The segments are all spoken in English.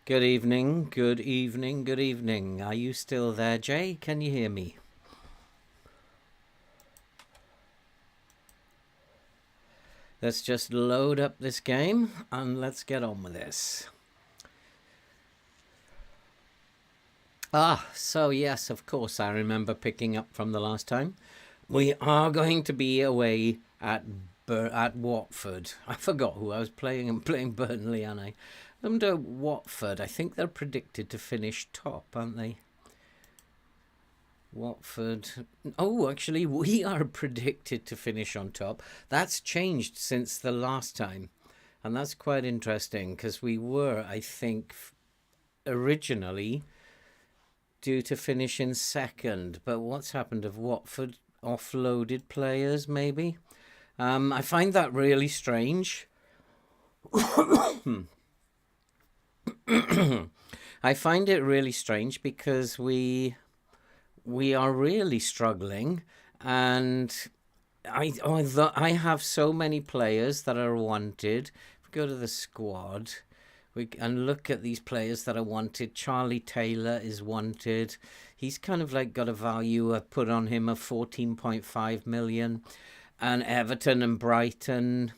Good evening, good evening, good evening. Are you still there, Jay? Can you hear me? Let's just load up this game and let's get on with this. So yes, of course, I remember picking up from the last time. We are going to be away at Watford. I forgot who I was playing. I'm playing Burnley, aren't I? Under Watford, I think they're predicted to finish top, aren't they? Watford. Oh, actually, we are predicted to finish on top. That's changed since the last time. And that's quite interesting because we were, I think, originally due to finish in second. But what's happened? Have Watford offloaded players, maybe? I find that really strange. I find it really strange because we are really struggling, and I have so many players that are wanted. If we go to the squad, and look at these players that are wanted. Charlie Taylor is wanted. He's kind of like got a value I put on him of 14.5 million, and Everton and Brighton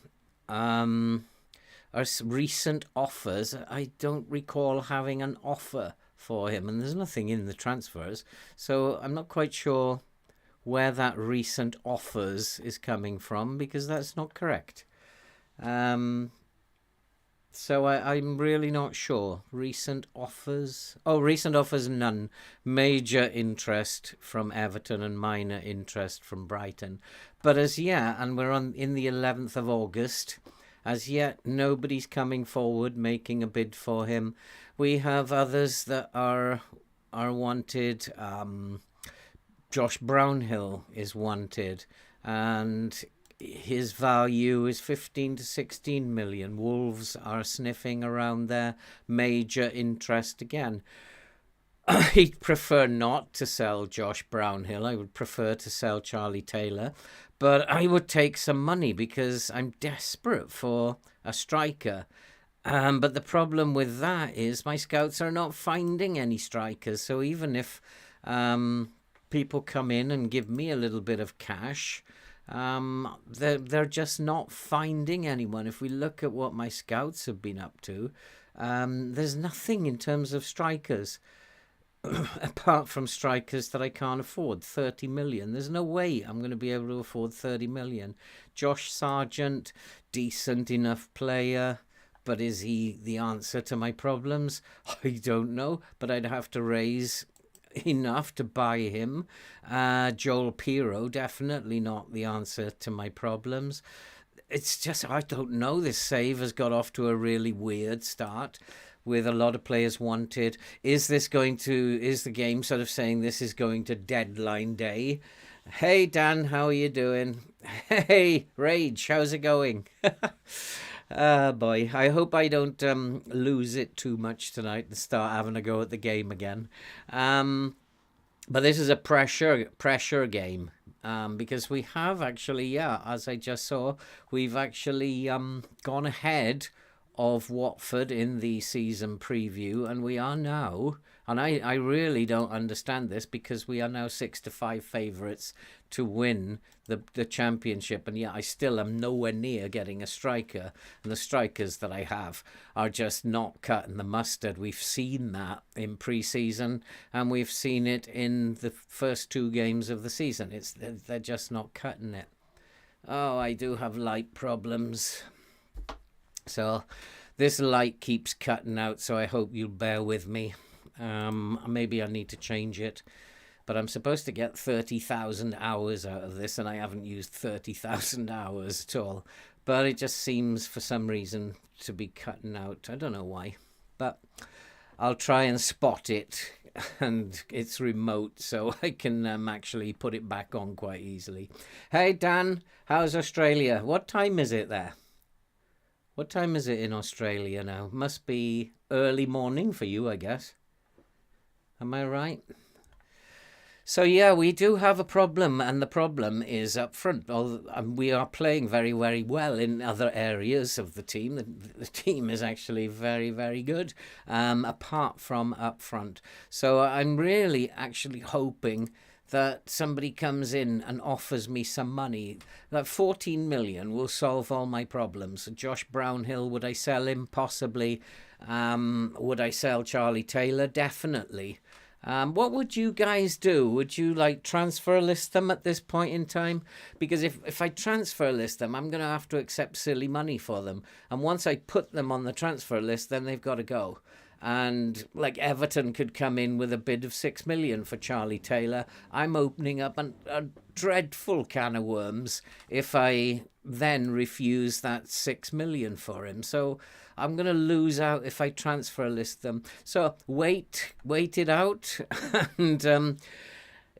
are recent offers. I don't recall having an offer for him, and there's nothing in the transfers, so I'm not quite sure where that recent offers is coming from because that's not correct. So I'm really not sure. Recent offers. Oh, recent offers, none. Major interest from Everton and minor interest from Brighton. But as yet, and we're in the 11th of August, as yet nobody's coming forward making a bid for him. We have others that are wanted. Josh Brownhill is wanted, and his value is 15 to 16 million. Wolves are sniffing around their major interest again. I'd prefer not to sell Josh Brownhill. I would prefer to sell Charlie Taylor, but I would take some money because I'm desperate for a striker. But the problem with that is my scouts are not finding any strikers. So even if people come in and give me a little bit of cash, they're just not finding anyone. If we look at what my scouts have been up to, there's nothing in terms of strikers. Apart from strikers that I can't afford, 30 million. There's no way I'm going to be able to afford 30 million. Josh Sargent, decent enough player, but is he the answer to my problems? I don't know, but I'd have to raise enough to buy him. Joel Pirro, definitely not the answer to my problems. It's just, I don't know. This save has got off to a really weird start with a lot of players wanted. Is the game sort of saying this is going to deadline day? Hey, Dan, how are you doing? Hey, Rage, how's it going? Boy, I hope I don't lose it too much tonight and start having a go at the game again. But this is a pressure game. Because we have actually, as I just saw, we've actually gone ahead of Watford in the season preview, and we are now, and I really don't understand this, because we are now 6-5 favourites to win the championship, and yet I still am nowhere near getting a striker, and the strikers that I have are just not cutting the mustard. We've seen that in pre-season, and we've seen it in the first two games of the season. They're just not cutting it. Oh, I do have light problems. So this light keeps cutting out, so I hope you'll bear with me. Maybe I need to change it. But I'm supposed to get 30,000 hours out of this, and I haven't used 30,000 hours at all. But it just seems, for some reason, to be cutting out. I don't know why. But I'll try and spot it. And it's remote, so I can actually put it back on quite easily. Hey, Dan, how's Australia? What time is it there? What time is it in Australia now? Must be early morning for you, I guess. Am I right? So yeah, we do have a problem, and the problem is up front. We are playing very, very well in other areas of the team. The team is actually very, very good, apart from up front. So I'm really actually hoping that somebody comes in and offers me some money. That 14 million will solve all my problems. Josh Brownhill, would I sell him? Possibly. Would I sell Charlie Taylor? Definitely. What would you guys do? Would you like transfer list them at this point in time? Because if I transfer list them, I'm going to have to accept silly money for them. And once I put them on the transfer list, then they've got to go. And like Everton could come in with a bid of 6 million for Charlie Taylor. I'm opening up a dreadful can of worms if I then refuse that 6 million for him. So I'm going to lose out if I transfer list them. So wait it out. And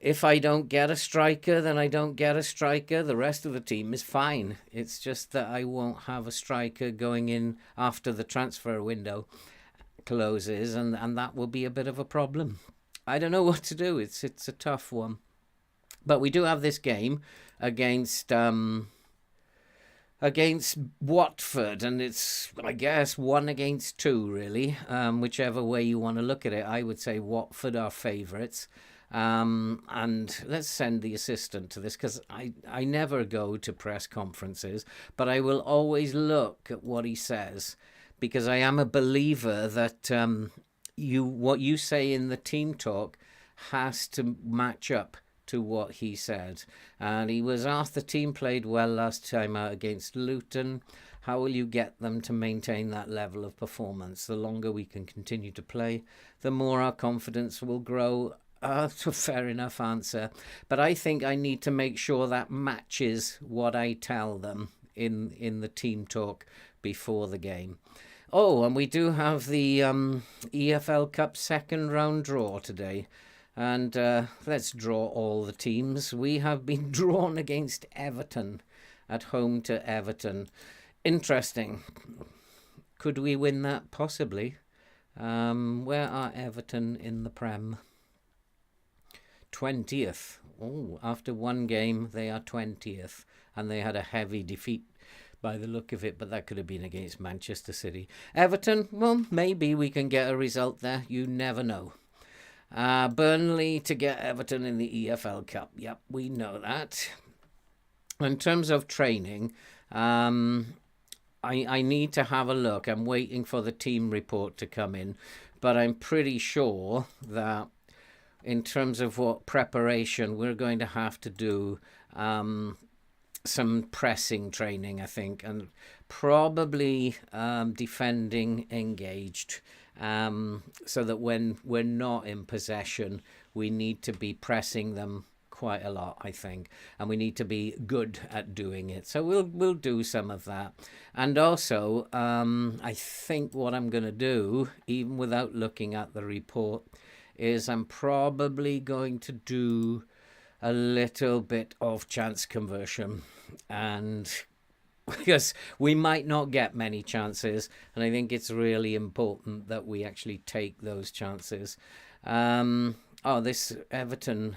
if I don't get a striker, then I don't get a striker. The rest of the team is fine. It's just that I won't have a striker going in after the transfer window closes, and that will be a bit of a problem. I don't know what to do. It's a tough one. But we do have this game against Watford, and it's, I guess, 1-2 really, whichever way you want to look at it. I would say Watford are favourites. And let's send the assistant to this, because I never go to press conferences, but I will always look at what he says, because I am a believer that what you say in the team talk has to match up to what he said. And he was asked, the team played well last time out against Luton. How will you get them to maintain that level of performance? The longer we can continue to play, the more our confidence will grow. Fair enough answer. But I think I need to make sure that matches what I tell them in the team talk before the game. Oh, and we do have the EFL Cup second round draw today. And let's draw all the teams. We have been drawn against Everton, at home to Everton. Interesting. Could we win that? Possibly. Where are Everton in the Prem? 20th. Oh, after one game, they are 20th. And they had a heavy defeat by the look of it, but that could have been against Manchester City. Everton, well, maybe we can get a result there. You never know. Burnley to get Everton in the EFL Cup. Yep, we know that. In terms of training, I need to have a look. I'm waiting for the team report to come in, but I'm pretty sure that in terms of what preparation, we're going to have to do some pressing training, I think, and probably defending engaged, so that when we're not in possession, we need to be pressing them quite a lot, I think, and we need to be good at doing it. So we'll do some of that. And also, I think what I'm going to do, even without looking at the report, is I'm probably going to do a little bit of chance conversion, and because we might not get many chances, and I think it's really important that we actually take those chances. This Everton,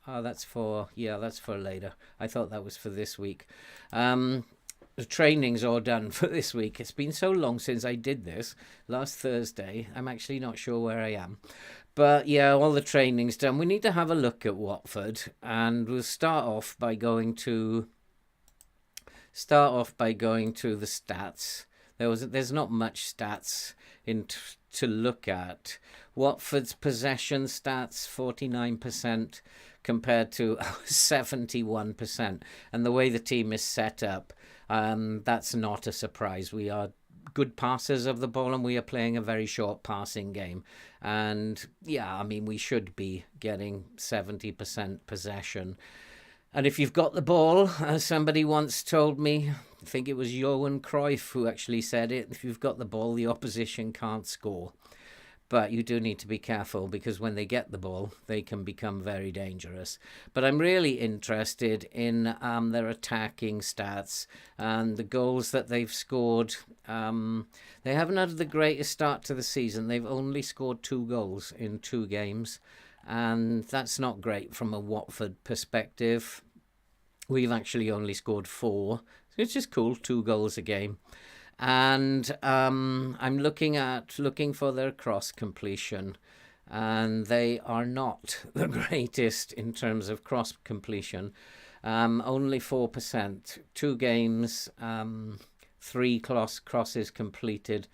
that's for later. I thought that was for this week. The training's all done for this week. It's been so long since I did this. Last Thursday, I'm actually not sure where I am. But yeah, all the training's done. We need to have a look at Watford, and we'll start off by going to the stats. There's not much stats to look at. Watford's possession stats, 49% compared to 71%. And the way the team is set up, that's not a surprise. We are good passers of the ball, and we are playing a very short passing game. And yeah, I mean, we should be getting 70% possession. And if you've got the ball, as somebody once told me, I think it was Johan Cruyff who actually said it, if you've got the ball, the opposition can't score. But you do need to be careful because when they get the ball, they can become very dangerous. But I'm really interested in their attacking stats and the goals that they've scored. They haven't had the greatest start to the season. They've only scored 2 goals in 2 games. And that's not great from a Watford perspective. We've actually only scored 4, which is cool, 2 goals a game. And I'm looking for their cross completion, and they are not the greatest in terms of cross completion. Only 4%, 2 games, 3 crosses completed.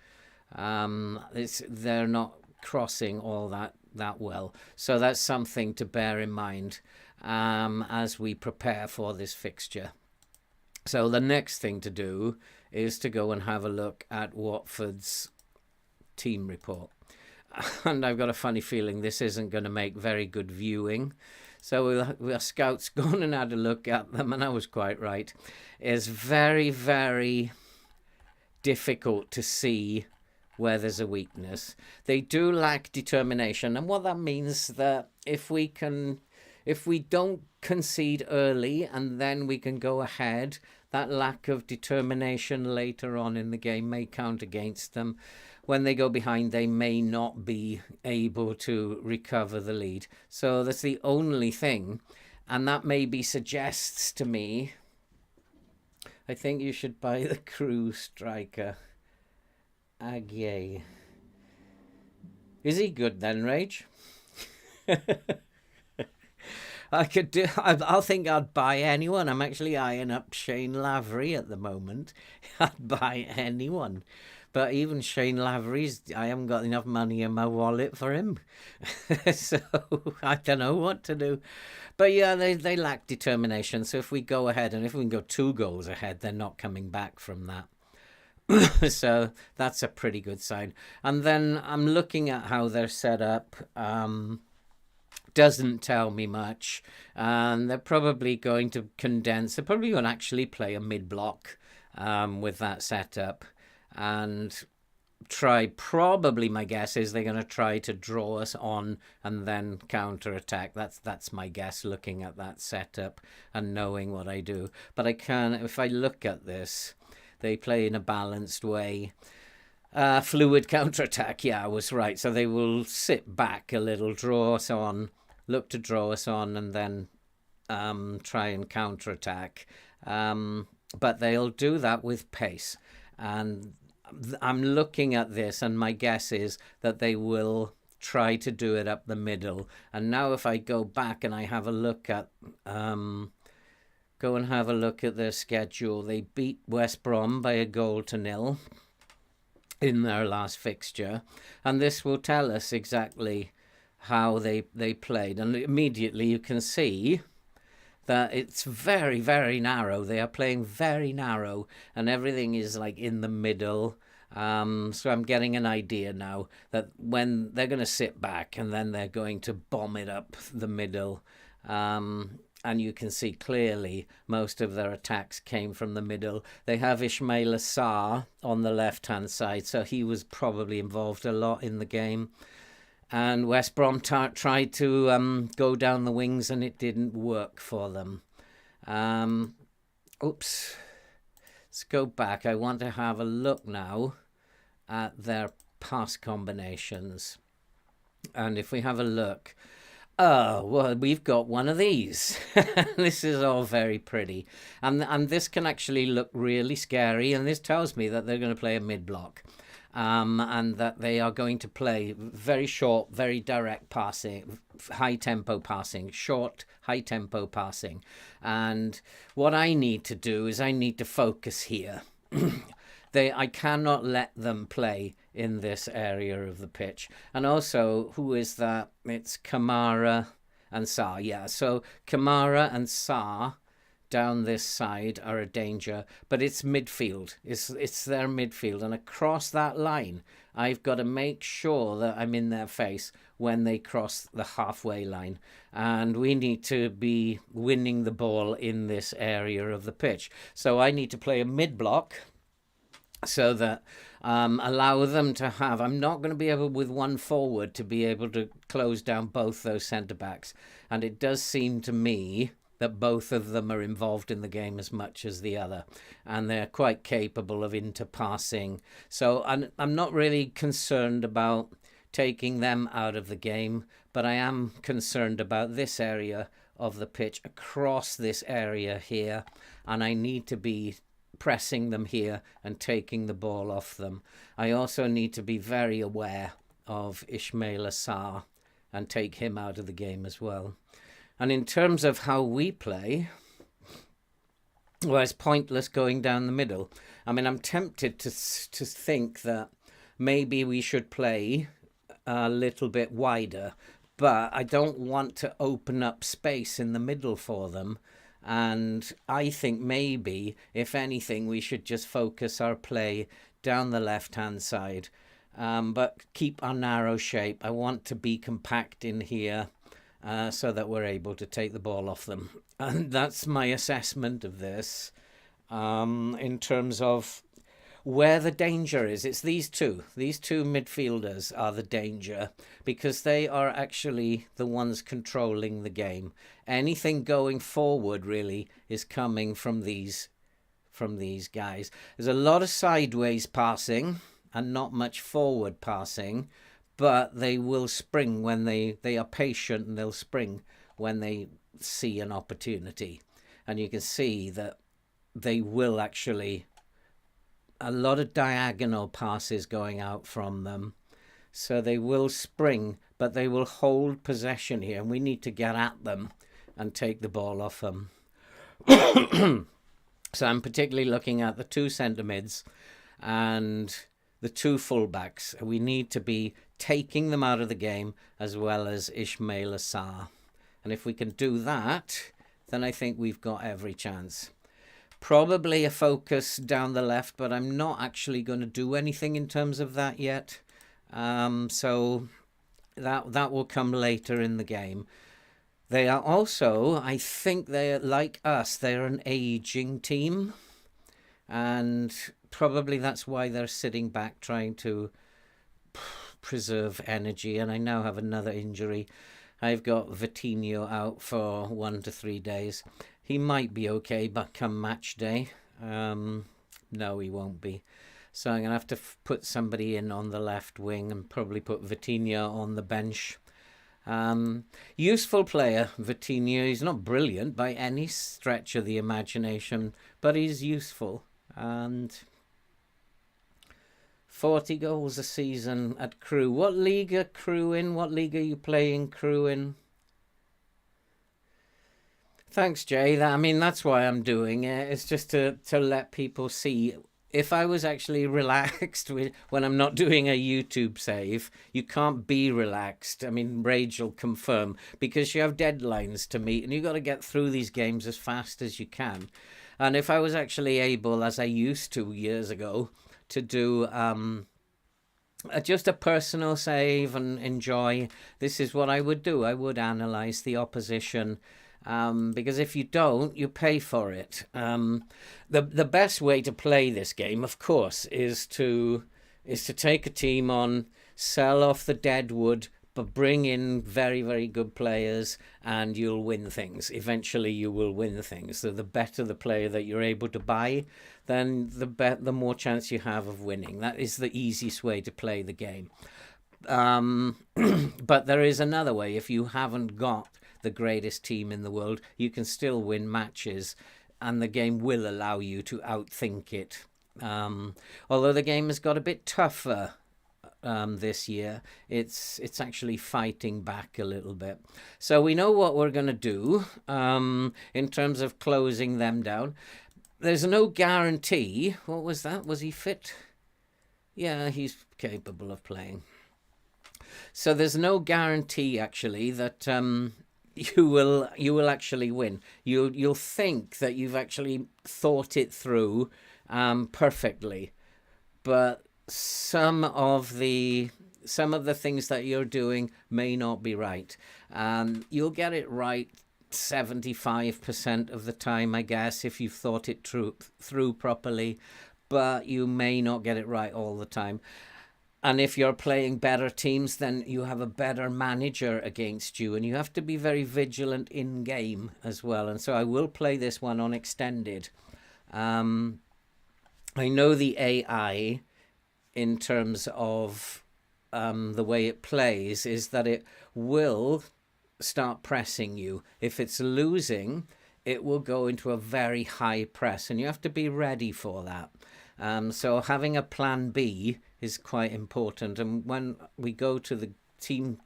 They're not crossing all that well, so that's something to bear in mind as we prepare for this fixture. So the next thing to do is to go and have a look at Watford's team report. And I've got a funny feeling this isn't going to make very good viewing. So our scouts gone and had a look at them, and I was quite right. It's very, very difficult to see where there's a weakness. They do lack determination, and what that means that if we don't concede early and then we can go ahead, that lack of determination later on in the game may count against them. When they go behind, they may not be able to recover the lead. So that's the only thing. And that maybe suggests to me, I think you should buy the Crew striker, Aguirre. Is he good then, Rage? I think I'd buy anyone. I'm actually eyeing up Shane Lavery at the moment. I'd buy anyone. But even Shane Lavery's, I haven't got enough money in my wallet for him. So I don't know what to do. But yeah, they lack determination. So if we go ahead, and if we can go 2 goals ahead, they're not coming back from that. So that's a pretty good sign. And then I'm looking at how they're set up. Doesn't tell me much, and they're probably going to condense. They're probably going to actually play a mid-block with that setup, and probably my guess is they're going to try to draw us on and then counter-attack. That's my guess, looking at that setup and knowing what I do. But if I look at this, they play in a balanced way. Fluid counter-attack, yeah, I was right. So they will sit back a little, look to draw us on, and then try and counter-attack. But they'll do that with pace. And I'm looking at this, and my guess is that they will try to do it up the middle. And now if I go back and I have a look at... go and have a look at their schedule. They beat West Brom by 1-0 in their last fixture, and this will tell us exactly how they played. And immediately you can see that it's very, very narrow. They are playing very narrow, and everything is like in the middle. So I'm getting an idea now that when they're going to sit back and then they're going to bomb it up the middle. And you can see clearly most of their attacks came from the middle. They have Ismail Assar on the left-hand side, so he was probably involved a lot in the game. And West Brom tried to go down the wings, and it didn't work for them. Let's go back. I want to have a look now at their pass combinations. And if we have a look... Oh, well, we've got one of these. This is all very pretty. And this can actually look really scary. And this tells me that they're going to play a mid-block. And that they are going to play very short, very direct passing, high-tempo passing, short, high-tempo passing. And what I need to do is I need to focus here. I cannot let them play in this area of the pitch. And also, who is that? It's Kamara and Sarr. Yeah, so Kamara and Sarr down this side are a danger, but it's midfield. It's their midfield, and across that line, I've got to make sure that I'm in their face when they cross the halfway line. And we need to be winning the ball in this area of the pitch. So I need to play a mid-block so that allow them to have. I'm not going to be able, with one forward, to be able to close down both those centre backs. And it does seem to me that both of them are involved in the game as much as the other, and they're quite capable of interpassing. So I'm not really concerned about taking them out of the game, but I am concerned about this area of the pitch, across this area here, and I need to be pressing them here and taking the ball off them. I also need to be very aware of Ismail Assar and take him out of the game as well. And in terms of how we play, well, it's pointless going down the middle. I mean, I'm tempted to think that maybe we should play a little bit wider, but I don't want to open up space in the middle for them. And I think maybe, if anything, we should just focus our play down the left-hand side, but keep our narrow shape. I want to be compact in here so that we're able to take the ball off them. And that's my assessment of this in terms of where the danger is. It's these two midfielders are the danger, because they are actually the ones controlling the game. Anything going forward really is coming from these guys. There's a lot of sideways passing and not much forward passing, but they will spring when they are patient, and they'll spring when they see an opportunity. And you can see that they will actually, a lot of diagonal passes going out from them. So they will spring, but they will hold possession here, and we need to get at them and take the ball off them. So I'm particularly looking at the two centre mids and the two fullbacks. We need to be taking them out of the game, as well as Ismail Assar. And if we can do that, then I think we've got every chance. Probably a focus down the left, but I'm not actually going to do anything in terms of that yet. So that will come later in the game. They are also, I think they're like us, they're an aging team. And probably that's why they're sitting back, trying to preserve energy. And I now have another injury. I've got Vitinho out for 1 to 3 days. He might be okay, but come match day, no, he won't be. So I'm going to have to put somebody in on the left wing and probably put Vitinho on the bench. Useful player, Vitinho. He's not brilliant by any stretch of the imagination, but he's useful. And 40 goals a season at Crewe. What league are Crewe in? What league are you playing Crewe in? Thanks, Jay. That's why I'm doing it. It's just to let people see. If I was actually relaxed when I'm not doing a YouTube save, you can't be relaxed. Rage will confirm, because you have deadlines to meet and you've got to get through these games as fast as you can. And if I was actually able, as I used to years ago, to do just a personal save and enjoy, this is what I would do. I would analyse the opposition. Because if you don't, you pay for it. The best way to play this game, of course, is to take a team on, sell off the dead wood, but bring in very, very good players, and you'll win things. Eventually, you will win things. So the better the player that you're able to buy, then the more chance you have of winning. That is the easiest way to play the game. But there is another way. If you haven't got the greatest team in the world, you can still win matches, and the game will allow you to outthink it. Although the game has got a bit tougher this year, it's actually fighting back a little bit. So we know what we're going to do in terms of closing them down. There's no guarantee. What was that? Was he fit? Yeah, he's capable of playing. So there's no guarantee actually that you will actually win. You'll think that you've actually thought it through perfectly, but some of the things that you're doing may not be right. You'll get it right 75% of the time, I guess, if you've thought it through properly. but you may not get it right all the time. And if you're playing better teams, then you have a better manager against you, and you have to be very vigilant in game as well. And so I will play this one on extended. I know the AI, in terms of the way it plays, is that it will start pressing you. If it's losing, it will go into a very high press, and you have to be ready for that. So having a plan B is quite important. And when we go to the team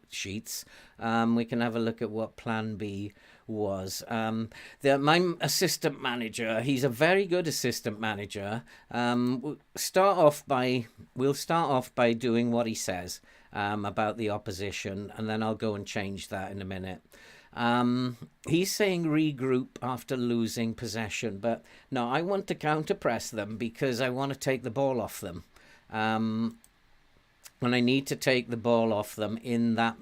sheets, we can have a look at what plan B was. My assistant manager, he's a very good assistant manager. We'll start off by doing what he says about the opposition, and then I'll go and change that in a minute. He's saying regroup after losing possession, but no, I want to counter press them because I want to take the ball off them. And I need to take the ball off them in that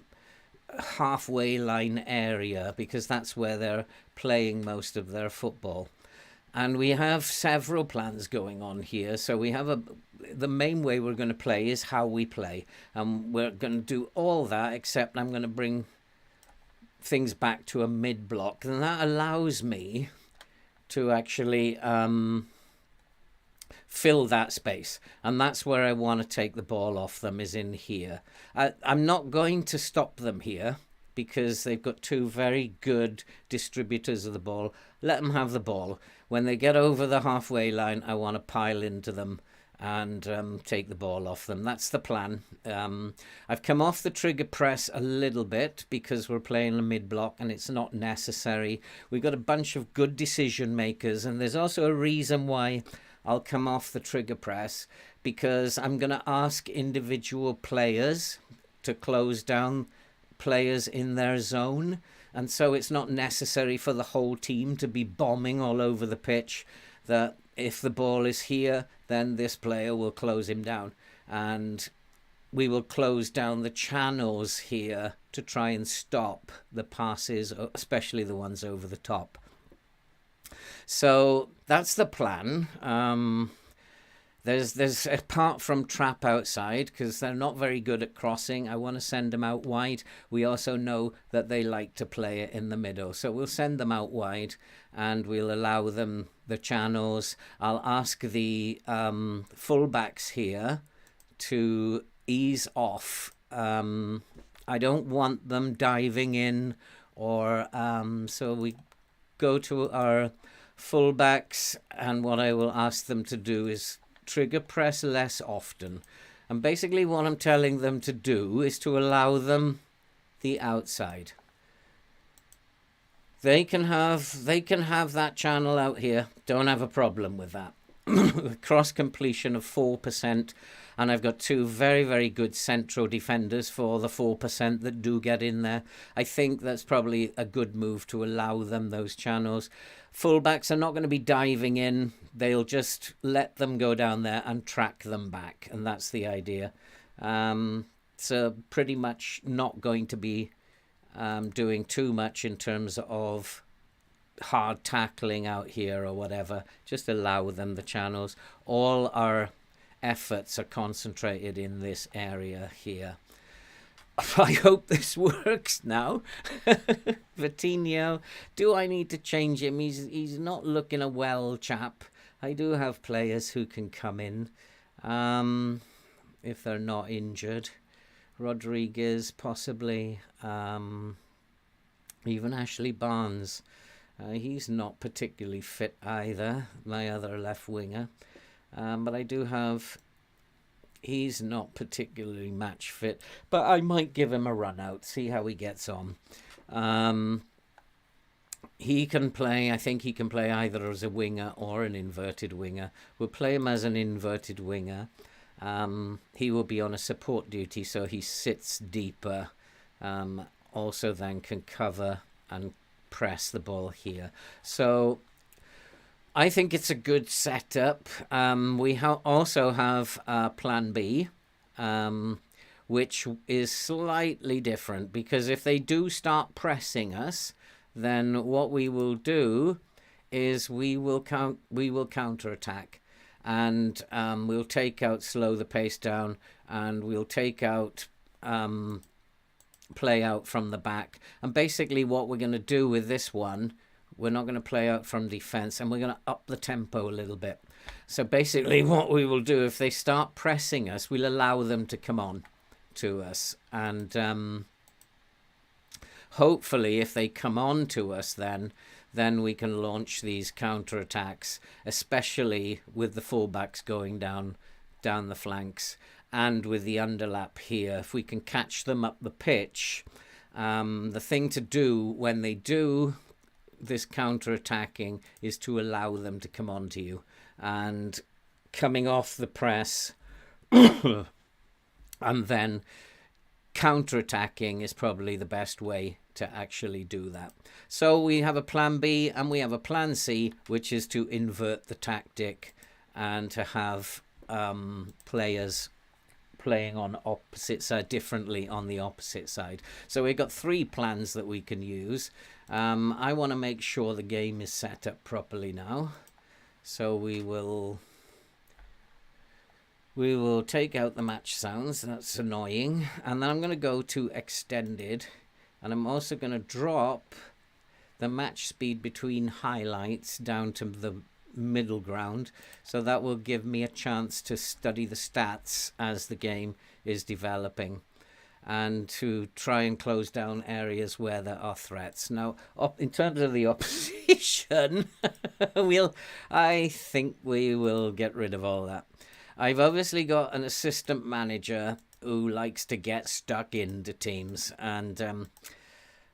halfway line area, because that's where they're playing most of their football. And we have several plans going on here. So we have the main way we're going to play is how we play. And we're going to do all that, except I'm going to bring things back to a mid block, and that allows me to actually fill that space, and that's where I want to take the ball off them, is in here. I'm not going to stop them here because they've got two very good distributors of the ball. Let them have the ball. When they get over the halfway line, I want to pile into them and take the ball off them. That's the plan. I've come off the trigger press a little bit because we're playing a mid-block and it's not necessary. We've got a bunch of good decision makers, and there's also a reason why I'll come off the trigger press, because I'm going to ask individual players to close down players in their zone, and so it's not necessary for the whole team to be bombing all over the pitch. That if the ball is here, then this player will close him down, and we will close down the channels here to try and stop the passes, especially the ones over the top. So that's the plan. There's apart from trap outside, because they're not very good at crossing, I want to send them out wide. We also know that they like to play it in the middle, so we'll send them out wide and we'll allow them the channels. I'll ask the fullbacks here to ease off. I don't want them diving in, or so we go to our fullbacks, and what I will ask them to do is trigger press less often. And basically what I'm telling them to do is to allow them the outside. They can have that channel out here. Don't have a problem with that. Cross completion of 4%, and I've got two very, very good central defenders for the 4% that do get in there. I think that's probably a good move to allow them those channels. Fullbacks are not going to be diving in. They'll just let them go down there and track them back, and that's the idea. So pretty much not going to be doing too much in terms of hard tackling out here or whatever. Just allow them the channels. All our efforts are concentrated in this area here. I hope this works now. Vitinho, do I need to change him? He's not looking a well chap. I do have players who can come in if they're not injured. Rodriguez, possibly. Even Ashley Barnes. He's not particularly fit either, my other left winger. But I do have... He's not particularly match fit, but I might give him a run out, see how he gets on. He can play, I think he can play either as a winger or an inverted winger. We'll play him as an inverted winger. He will be on a support duty, so he sits deeper. Also then can cover and press the ball here. So I think it's a good setup. We also have plan B, which is slightly different, because if they do start pressing us, then what we will do is we will counterattack. and we'll slow the pace down, and we'll take out play out from the back. And basically what we're going to do with this one, we're not going to play out from defense, and we're going to up the tempo a little bit. So basically what we will do, if they start pressing us, we'll allow them to come on to us, and hopefully if they come on to us, then we can launch these counterattacks, especially with the fullbacks going down the flanks, and with the underlap here. If we can catch them up the pitch, the thing to do when they do this counter-attacking is to allow them to come on to you, and coming off the press and then counter-attacking is probably the best way to actually do that. So we have a plan B and we have a plan C, which is to invert the tactic and to have players playing on opposite side differently on the opposite side. So we've got 3 plans that we can use. I want to make sure the game is set up properly now. So we will take out the match sounds. That's annoying. And then I'm going to go to extended, and I'm also going to drop the match speed between highlights down to the middle ground, so that will give me a chance to study the stats as the game is developing, and to try and close down areas where there are threats. Now, in terms of the opposition, I think we will get rid of all that. I've obviously got an assistant manager who likes to get stuck into teams, and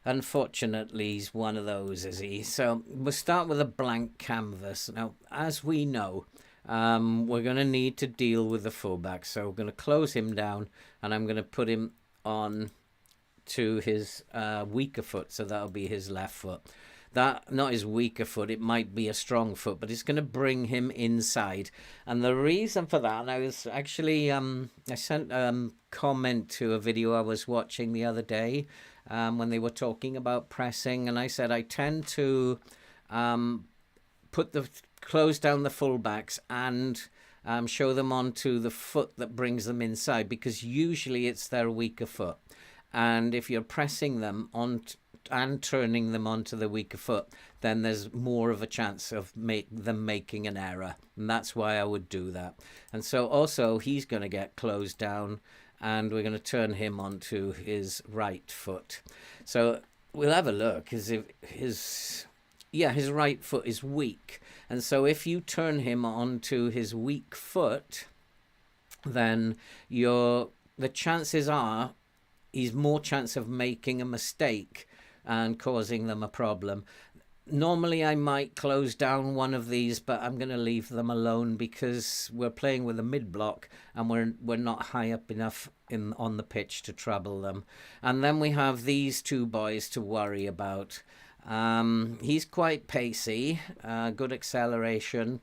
unfortunately he's one of those, is he? So we'll start with a blank canvas. Now, as we know, we're going to need to deal with the fullback, so we're going to close him down, and I'm going to put him on to his weaker foot, so that'll be his left foot. That, not his weaker foot, it might be a strong foot, but it's going to bring him inside. And the reason for that, I was actually, I sent a comment to a video I was watching the other day when they were talking about pressing, and I said I tend to close down the fullbacks and show them onto the foot that brings them inside, because usually it's their weaker foot. And if you're pressing them on and turning them onto the weaker foot, then there's more of a chance of them making an error, and that's why I would do that. And so also he's going to get closed down, and we're going to turn him onto his right foot. So we'll have a look. His right foot is weak, and so if you turn him onto his weak foot, then the chances are he's more chance of making a mistake and causing them a problem. Normally I might close down one of these, but I'm going to leave them alone because we're playing with a mid block and we're not high up enough on the pitch to trouble them. And then we have these 2 boys to worry about. He's quite pacey, good acceleration,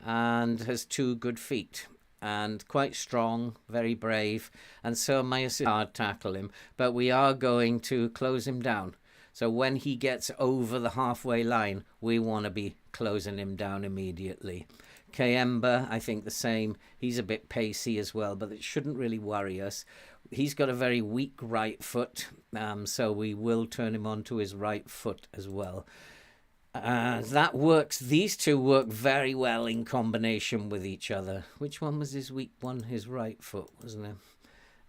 and has 2 good feet, and quite strong, very brave, and so my assist hard tackle him, but we are going to close him down. So when he gets over the halfway line, we want to be closing him down immediately. Kayemba, I think the same. He's a bit pacey as well, but it shouldn't really worry us. He's got a very weak right foot, so we will turn him onto his right foot as well. That works. These 2 work very well in combination with each other. Which one was his weak one? His right foot, wasn't it?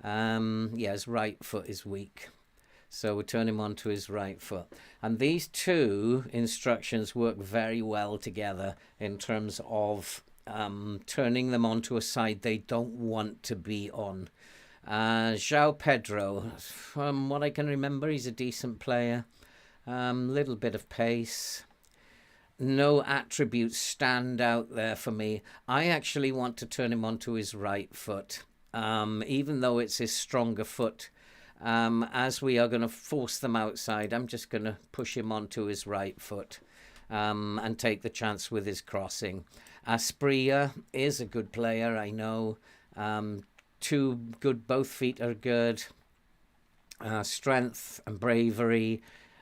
Yeah, his right foot is weak. So we turn him onto his right foot. And these 2 instructions work very well together in terms of turning them onto a side they don't want to be on. João Pedro, from what I can remember, he's a decent player. Little bit of pace. No attributes stand out there for me. I actually want to turn him onto his right foot, even though it's his stronger foot. As we are going to force them outside, I'm just going to push him onto his right foot and take the chance with his crossing. Asprilla is a good player, I know. 2 good, both feet are good. Strength and bravery.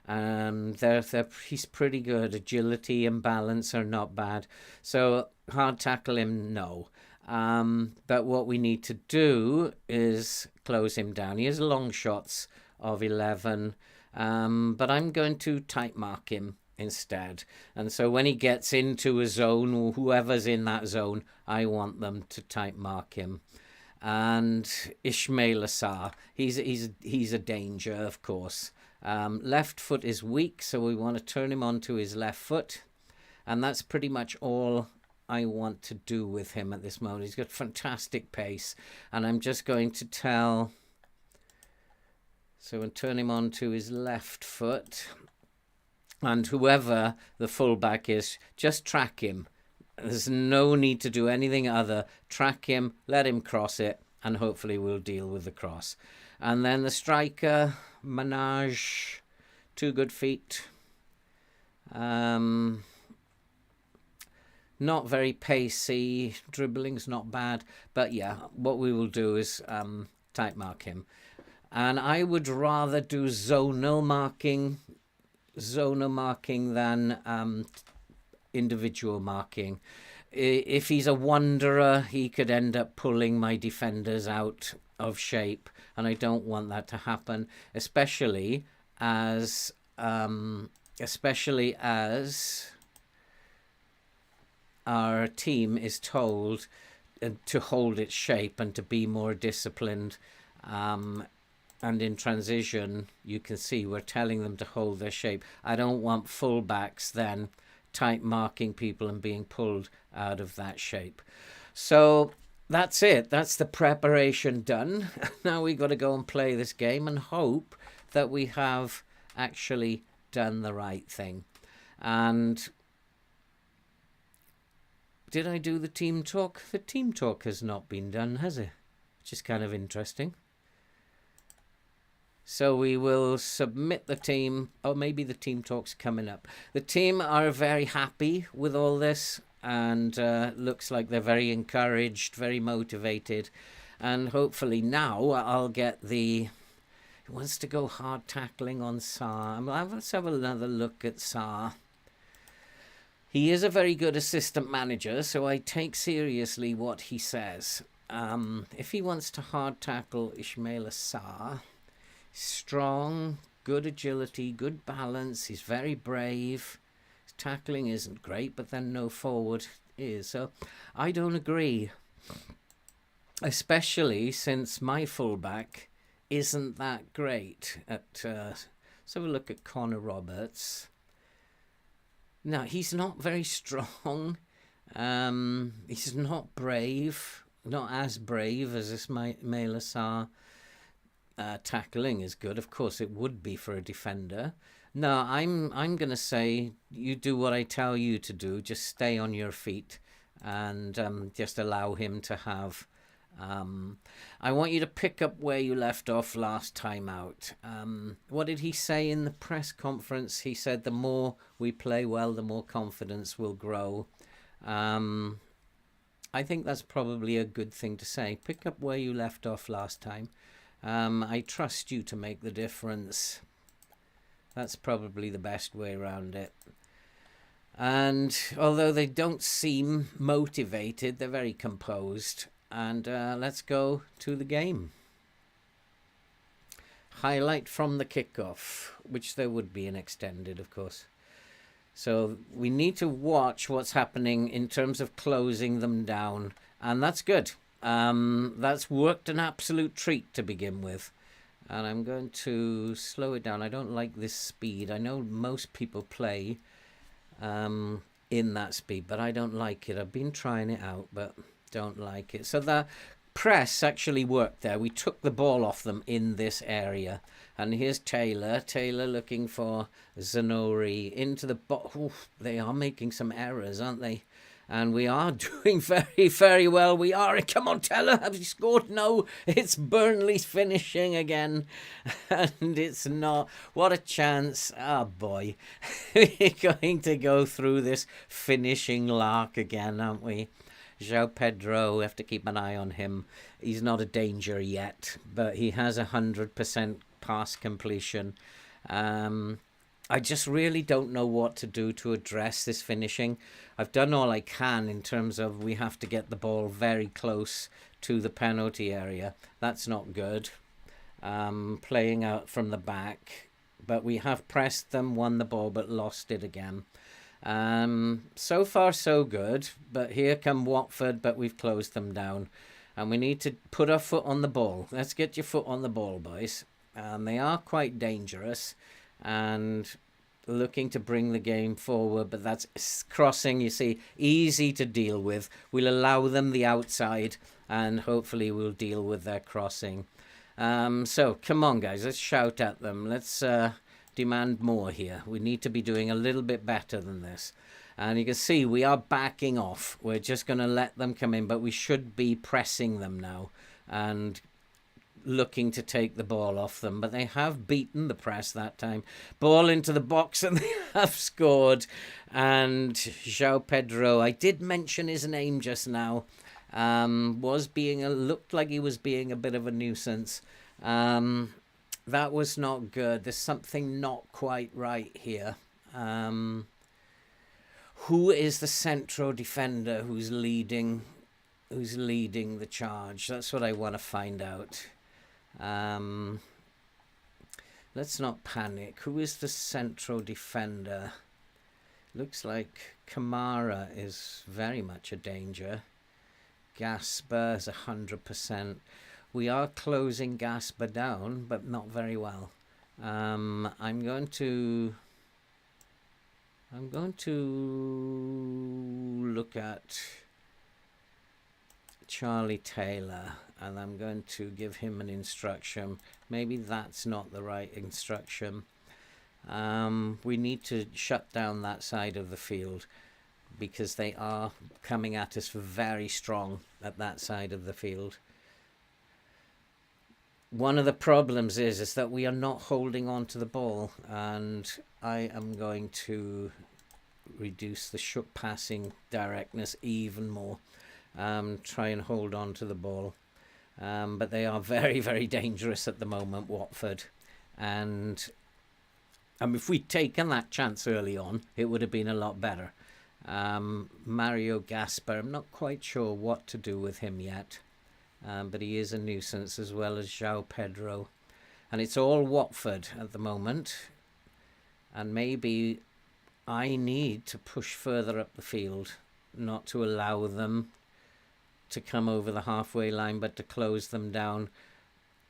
He's pretty good. Agility and balance are not bad. So hard tackle him, no. But what we need to do is close him down. He has long shots of 11, but I'm going to tight mark him instead. And so when he gets into a zone, or whoever's in that zone, I want them to tight mark him. And Ismail Assar, he's a danger, of course. Left foot is weak, so we want to turn him onto his left foot. And that's pretty much all I want to do with him at this moment. He's got fantastic pace. And I'm just going to tell... So we'll turn him onto his left foot. And whoever the fullback is, just track him. There's no need to do anything other. Track him, let him cross it, and hopefully we'll deal with the cross. And then the striker, Manaj, 2 good feet. Not very pacey. Dribbling's not bad. But yeah, what we will do is tight mark him. And I would rather do zonal marking than individual marking. If he's a wanderer, he could end up pulling my defenders out of shape, and I don't want that to happen, especially as our team is told to hold its shape and to be more disciplined. And in transition, you can see we're telling them to hold their shape. I don't want fullbacks then tight marking people and being pulled out of that shape. So that's it. That's the preparation done. Now we got to go and play this game and hope that we have actually done the right thing. And did I do the team talk? The team talk has not been done, has it? Which is kind of interesting. So we will submit the team. Oh, maybe the team talk's coming up. The team are very happy with all this, and looks like they're very encouraged, very motivated. And hopefully now I'll get the... He wants to go hard tackling on Sarr. Let's have another look at Sarr. He is a very good assistant manager, so I take seriously what he says. If he wants to hard tackle Ismail Assar... Strong, good agility, good balance. He's very brave. His tackling isn't great, but then no forward is. So I don't agree. Especially since my fullback isn't that great at... let's have a look at Connor Roberts. No, he's not very strong. He's not brave. Not as brave as Ismail Assar. Tackling is good. Of course, it would be for a defender. No, I'm going to say you do what I tell you to do. Just stay on your feet and just allow him to have... I want you to pick up where you left off last time out. What did he say in the press conference? He said the more we play well, the more confidence will grow. I think that's probably a good thing to say. Pick up where you left off last time. I trust you to make the difference. That's probably the best way around it. And although they don't seem motivated, they're very composed. And let's go to the game. Highlight from the kickoff, which there would be an extended, of course. So we need to watch what's happening in terms of closing them down. And that's good. That's worked an absolute treat to begin with. And I'm going to slow it down. I don't like this speed. I know most people play in that speed, but I don't like it. I've been trying it out, but don't like it. So the press actually worked there. We took the ball off them in this area. And here's Taylor. Taylor looking for Zanori into the... They are making some errors, aren't they? And we are doing very, very well. We are. Come on, Taylor. Have you scored? No. It's Burnley's finishing again. And it's not. What a chance. Oh, boy. We're going to go through this finishing lark again, aren't we? João Pedro, we have to keep an eye on him. He's not a danger yet, but he has 100% pass completion. I just really don't know what to do to address this finishing. I've done all I can in terms of we have to get the ball very close to the penalty area. That's not good. Playing out from the back, but we have pressed them, won the ball, but lost it again. So far so good, but here come Watford, but we've closed them down, and we need to put our foot on the ball. Let's get your foot on the ball, boys. They are quite dangerous and looking to bring the game forward, but that's crossing, you see, easy to deal with. We'll allow them the outside, and hopefully we'll deal with their crossing. So come on, guys, let's shout at them. Let's demand more here. We need to be doing a little bit better than this. And you can see we are backing off. We're just going to let them come in, but we should be pressing them now and looking to take the ball off them. But they have beaten the press that time. Ball into the box, and they have scored. And João Pedro, I did mention his name just now, looked like he was being a bit of a nuisance. That was not good. There's something not quite right here. Who is the central defender who's leading the charge? That's what I want to find out. Let's not panic. Who is the central defender? Looks like Kamara is very much a danger. Gasper is 100%. We are closing Gasper down, but not very well. I'm going to look at Charlie Taylor, and I'm going to give him an instruction. Maybe that's not the right instruction. We need to shut down that side of the field, because they are coming at us very strong at that side of the field. One of the problems is that we are not holding on to the ball, and I am going to reduce the passing directness even more. Try and hold on to the ball. But they are very, very dangerous at the moment, Watford. And if we'd taken that chance early on, it would have been a lot better. Mario Gasper, I'm not quite sure what to do with him yet. But he is a nuisance, as well as João Pedro. And it's all Watford at the moment. And maybe I need to push further up the field, not to allow them to come over the halfway line, but to close them down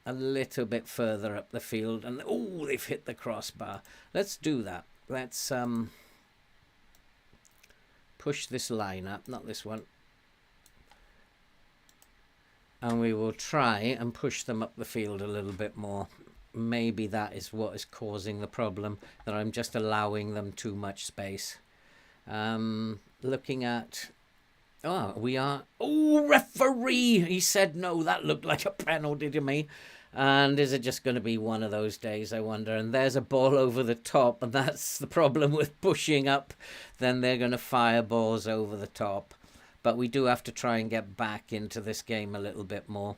a little bit further up the field. And oh, they've hit the crossbar. Let's do that. Let's push this line up, not this one. And we will try and push them up the field a little bit more. Maybe that is what is causing the problem, that I'm just allowing them too much space. Looking at... referee! He said no, that looked like a penalty to me. And is it just going to be one of those days, I wonder? And there's a ball over the top, and that's the problem with pushing up. Then they're going to fire balls over the top. But we do have to try and get back into this game a little bit more.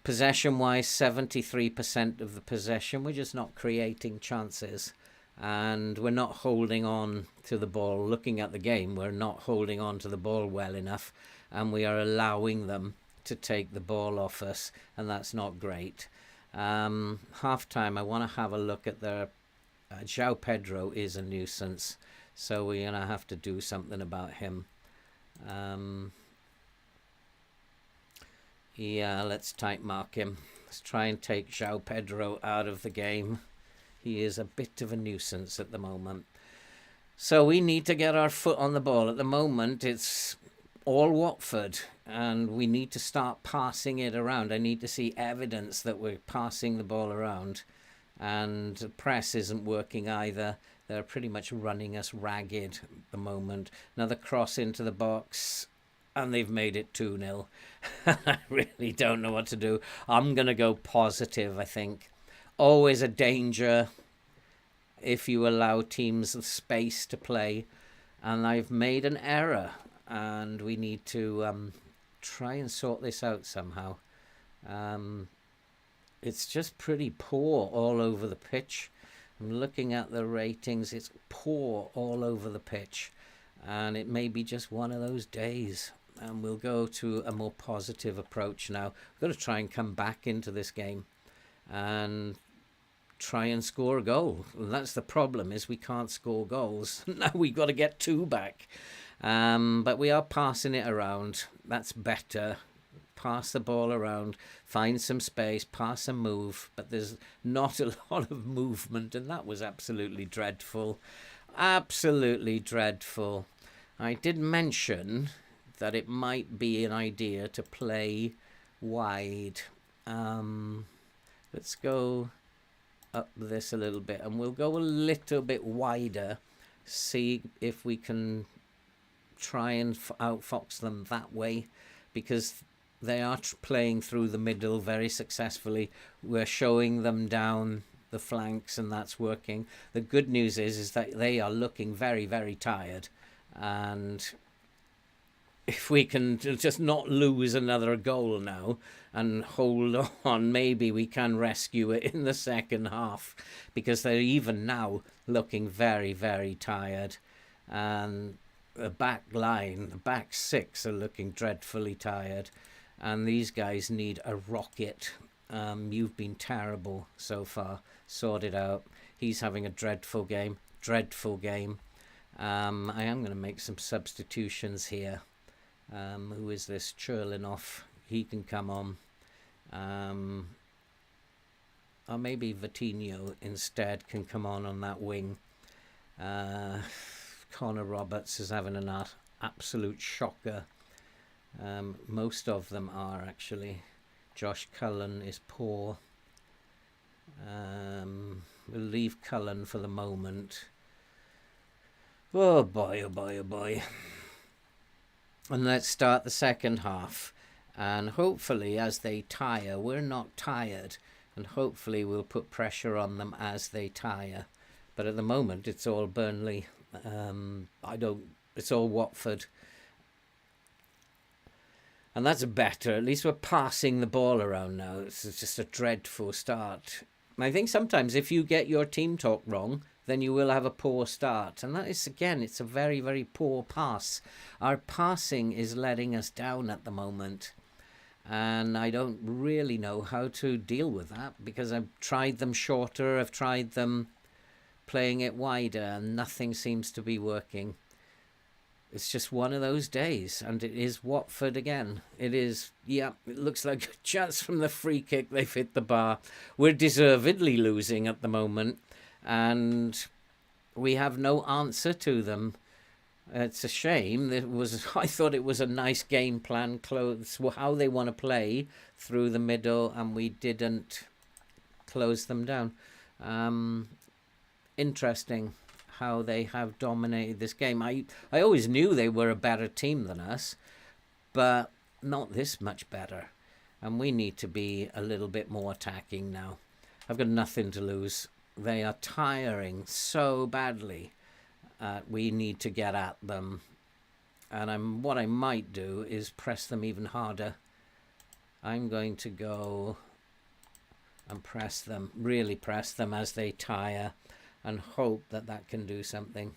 Possession-wise, 73% of the possession. We're just not creating chances. And we're not holding on to the ball. Looking at the game, we're not holding on to the ball well enough. And we are allowing them to take the ball off us. And that's not great. Half-time, I want to have a look at their... João Pedro is a nuisance. So we're going to have to do something about him. Let's tight mark him. Let's try and take João Pedro out of the game. He is a bit of a nuisance at the moment. So we need to get our foot on the ball. At the moment, it's all Watford, and we need to start passing it around. I need to see evidence that we're passing the ball around, and the press isn't working either. They're pretty much running us ragged at the moment. Another cross into the box, and they've made it 2-0. I really don't know what to do. I'm going to go positive, I think. Always a danger if you allow teams the space to play. And I've made an error, and we need to try and sort this out somehow. It's just pretty poor all over the pitch. I'm looking at the ratings. It's poor all over the pitch, and it may be just one of those days. And we'll go to a more positive approach now. We've got to try and come back into this game and try and score a goal. And that's the problem, is we can't score goals. Now we've got to get 2 back. But we are passing it around. That's better. Pass the ball around, find some space, pass and move. But there's not a lot of movement, and that was absolutely dreadful. Absolutely dreadful. I did mention that it might be an idea to play wide. Let's go up this a little bit, and we'll go a little bit wider, see if we can try and outfox them that way, because they are playing through the middle very successfully. We're showing them down the flanks, and that's working. The good news is that they are looking very, very tired, and if we can just not lose another goal now and hold on, maybe we can rescue it in the second half, because they're even now looking very, very tired. And the back line, the back 6 are looking dreadfully tired, and these guys need a rocket. You've been terrible so far. Sort it out. He's having a dreadful game. Dreadful game. I am going to make some substitutions here. Who is this? Cherlinoff. He can come on. Or maybe Vitinho instead can come on that wing. Connor Roberts is having an absolute shocker. Most of them are, actually. Josh Cullen is poor. We'll leave Cullen for the moment. Oh boy, oh boy, oh boy. And let's start the second half. And hopefully, as they tire, we're not tired. And hopefully we'll put pressure on them as they tire. But at the moment, it's all Burnley. It's all Watford. And that's better. At least we're passing the ball around now. It's just a dreadful start. And I think sometimes if you get your team talk wrong, then you will have a poor start. And that is, again, it's a very, very poor pass. Our passing is letting us down at the moment. And I don't really know how to deal with that, because I've tried them shorter, I've tried them playing it wider, and nothing seems to be working. It's just one of those days, and it is Watford again. It is, yeah, it looks like a chance from the free kick. They've hit the bar. We're deservedly losing at the moment, and we have no answer to them. It's a shame. I thought it was a nice game plan, close how they want to play through the middle, and we didn't close them down. Interesting how they have dominated this game. I always knew they were a better team than us, but not this much better. And we need to be a little bit more attacking now. I've got nothing to lose. They are tiring so badly. We need to get at them. And what I might do is press them even harder. I'm going to go and press them, really press them as they tire, and hope that that can do something.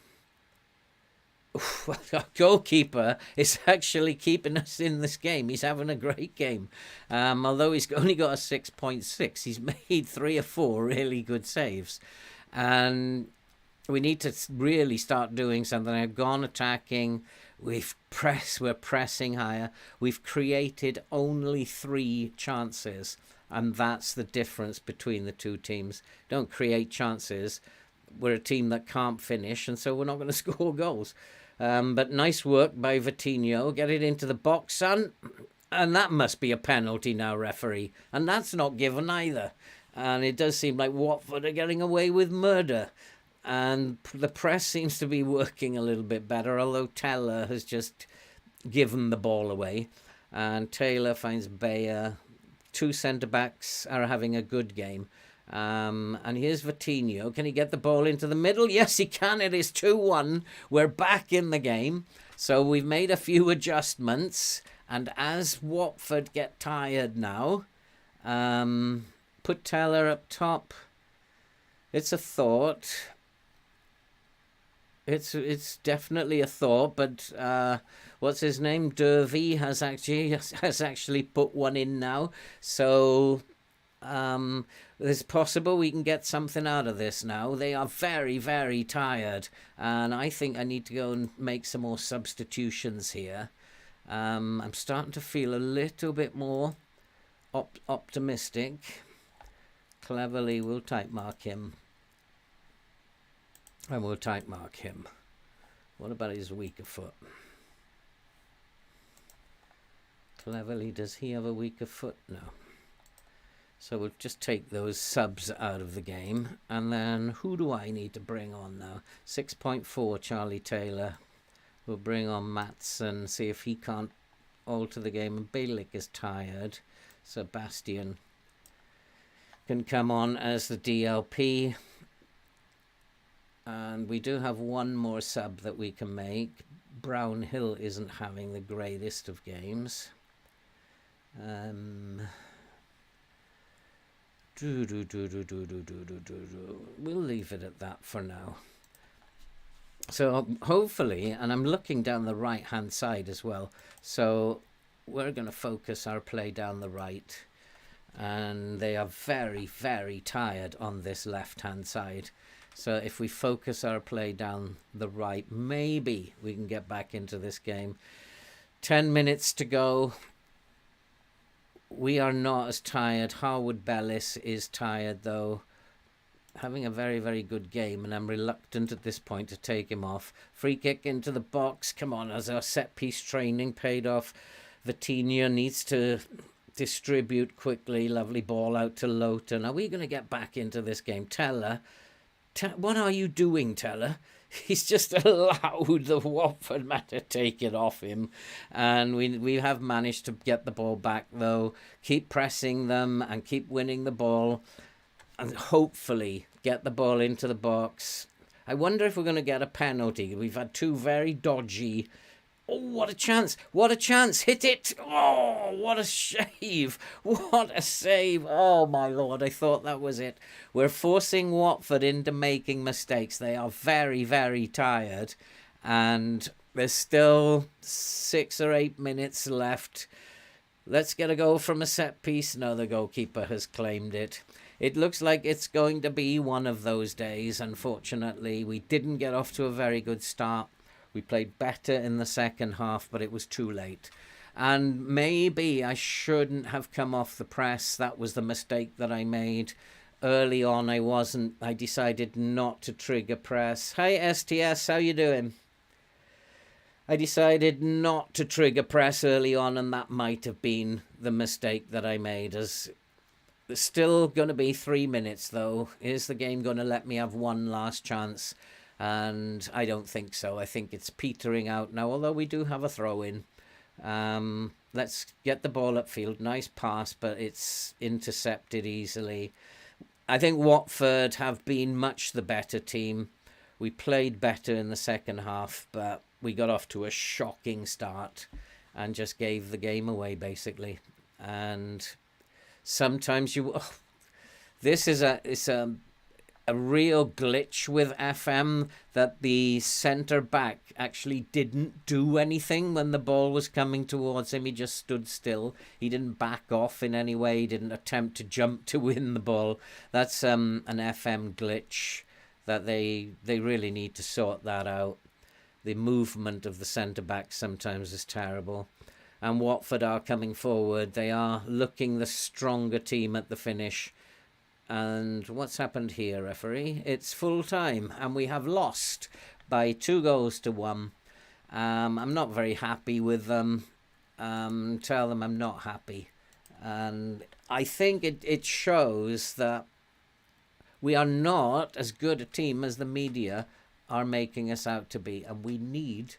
Our goalkeeper is actually keeping us in this game. He's having a great game. Although he's only got a 6.6, he's made 3 or 4 really good saves. And we need to really start doing something. I've gone attacking. We're pressing higher. We've created only 3 chances. And that's the difference between the two teams. Don't create chances. We're a team that can't finish, and so we're not going to score goals. But nice work by Vitinho. Get it into the box, son. And that must be a penalty now, referee. And that's not given either. And it does seem like Watford are getting away with murder. And the press seems to be working a little bit better, although Teller has just given the ball away. And Taylor finds Bayer. 2 centre-backs are having a good game. And here's Vitinho. Can he get the ball into the middle? Yes, he can. It is 2-1. We're back in the game. So we've made a few adjustments. And as Watford get tired now, put Teller up top. It's a thought. It's definitely a thought, but what's his name? Dervey has actually put one in now. So it's possible we can get something out of this now. They are very, very tired, and I think I need to go and make some more substitutions here. I'm starting to feel a little bit more optimistic. Cleverly, we'll type mark him. And we'll type mark him. What about his weaker foot? Cleverly, does he have a weaker foot? No. So we'll just take those subs out of the game. And then who do I need to bring on now? 6.4 Charlie Taylor. We'll bring on Matson, see if he can't alter the game. And Balick is tired. Sebastian can come on as the DLP. And we do have one more sub that we can make. Brownhill isn't having the greatest of games. We'll leave it at that for now. So hopefully, and I'm looking down the right-hand side as well. So we're going to focus our play down the right. And they are very, very tired on this left-hand side. So if we focus our play down the right, maybe we can get back into this game. 10 minutes to go. We are not as tired. Harwood Bellis is tired, though. Having a very, very good game, and I'm reluctant at this point to take him off. Free kick into the box. Come on, as our set-piece training paid off. Vitinha needs to distribute quickly. Lovely ball out to Loughton. Are we going to get back into this game? Teller. What are you doing, Teller? He's just allowed the Watford man to take it off him. And we have managed to get the ball back, though. Keep pressing them and keep winning the ball. And hopefully get the ball into the box. I wonder if we're going to get a penalty. We've had two very dodgy... Oh, what a chance. What a chance. Hit it. Oh, what a save. What a save. Oh, my Lord. I thought that was it. We're forcing Watford into making mistakes. They are very, very tired. And there's still 6 or 8 minutes left. Let's get a goal from a set piece. No, the goalkeeper has claimed it. It looks like it's going to be one of those days. Unfortunately, we didn't get off to a very good start. We played better in the second half, but it was too late. And maybe I shouldn't have come off the press. That was the mistake that I made. Early on, I decided not to trigger press. Hi, STS, how you doing? I decided not to trigger press early on, and that might have been the mistake that I made. As there's still going to be 3 minutes, though. Is the game going to let me have one last chance? And I don't think so. I think it's petering out now, although we do have a throw-in. Let's get the ball upfield. Nice pass, but it's intercepted easily. I think Watford have been much the better team. We played better in the second half, but we got off to a shocking start and just gave the game away, basically. And sometimes this is a real glitch with FM, that the centre-back actually didn't do anything when the ball was coming towards him. He just stood still. He didn't back off in any way. He didn't attempt to jump to win the ball. That's an FM glitch that they really need to sort that out. The movement of the centre-back sometimes is terrible. And Watford are coming forward. They are looking the stronger team at the finish. And what's happened here, referee? It's full time, and we have lost by 2-1. I'm not very happy with them. Tell them I'm not happy. And I think it shows that we are not as good a team as the media are making us out to be. And we need...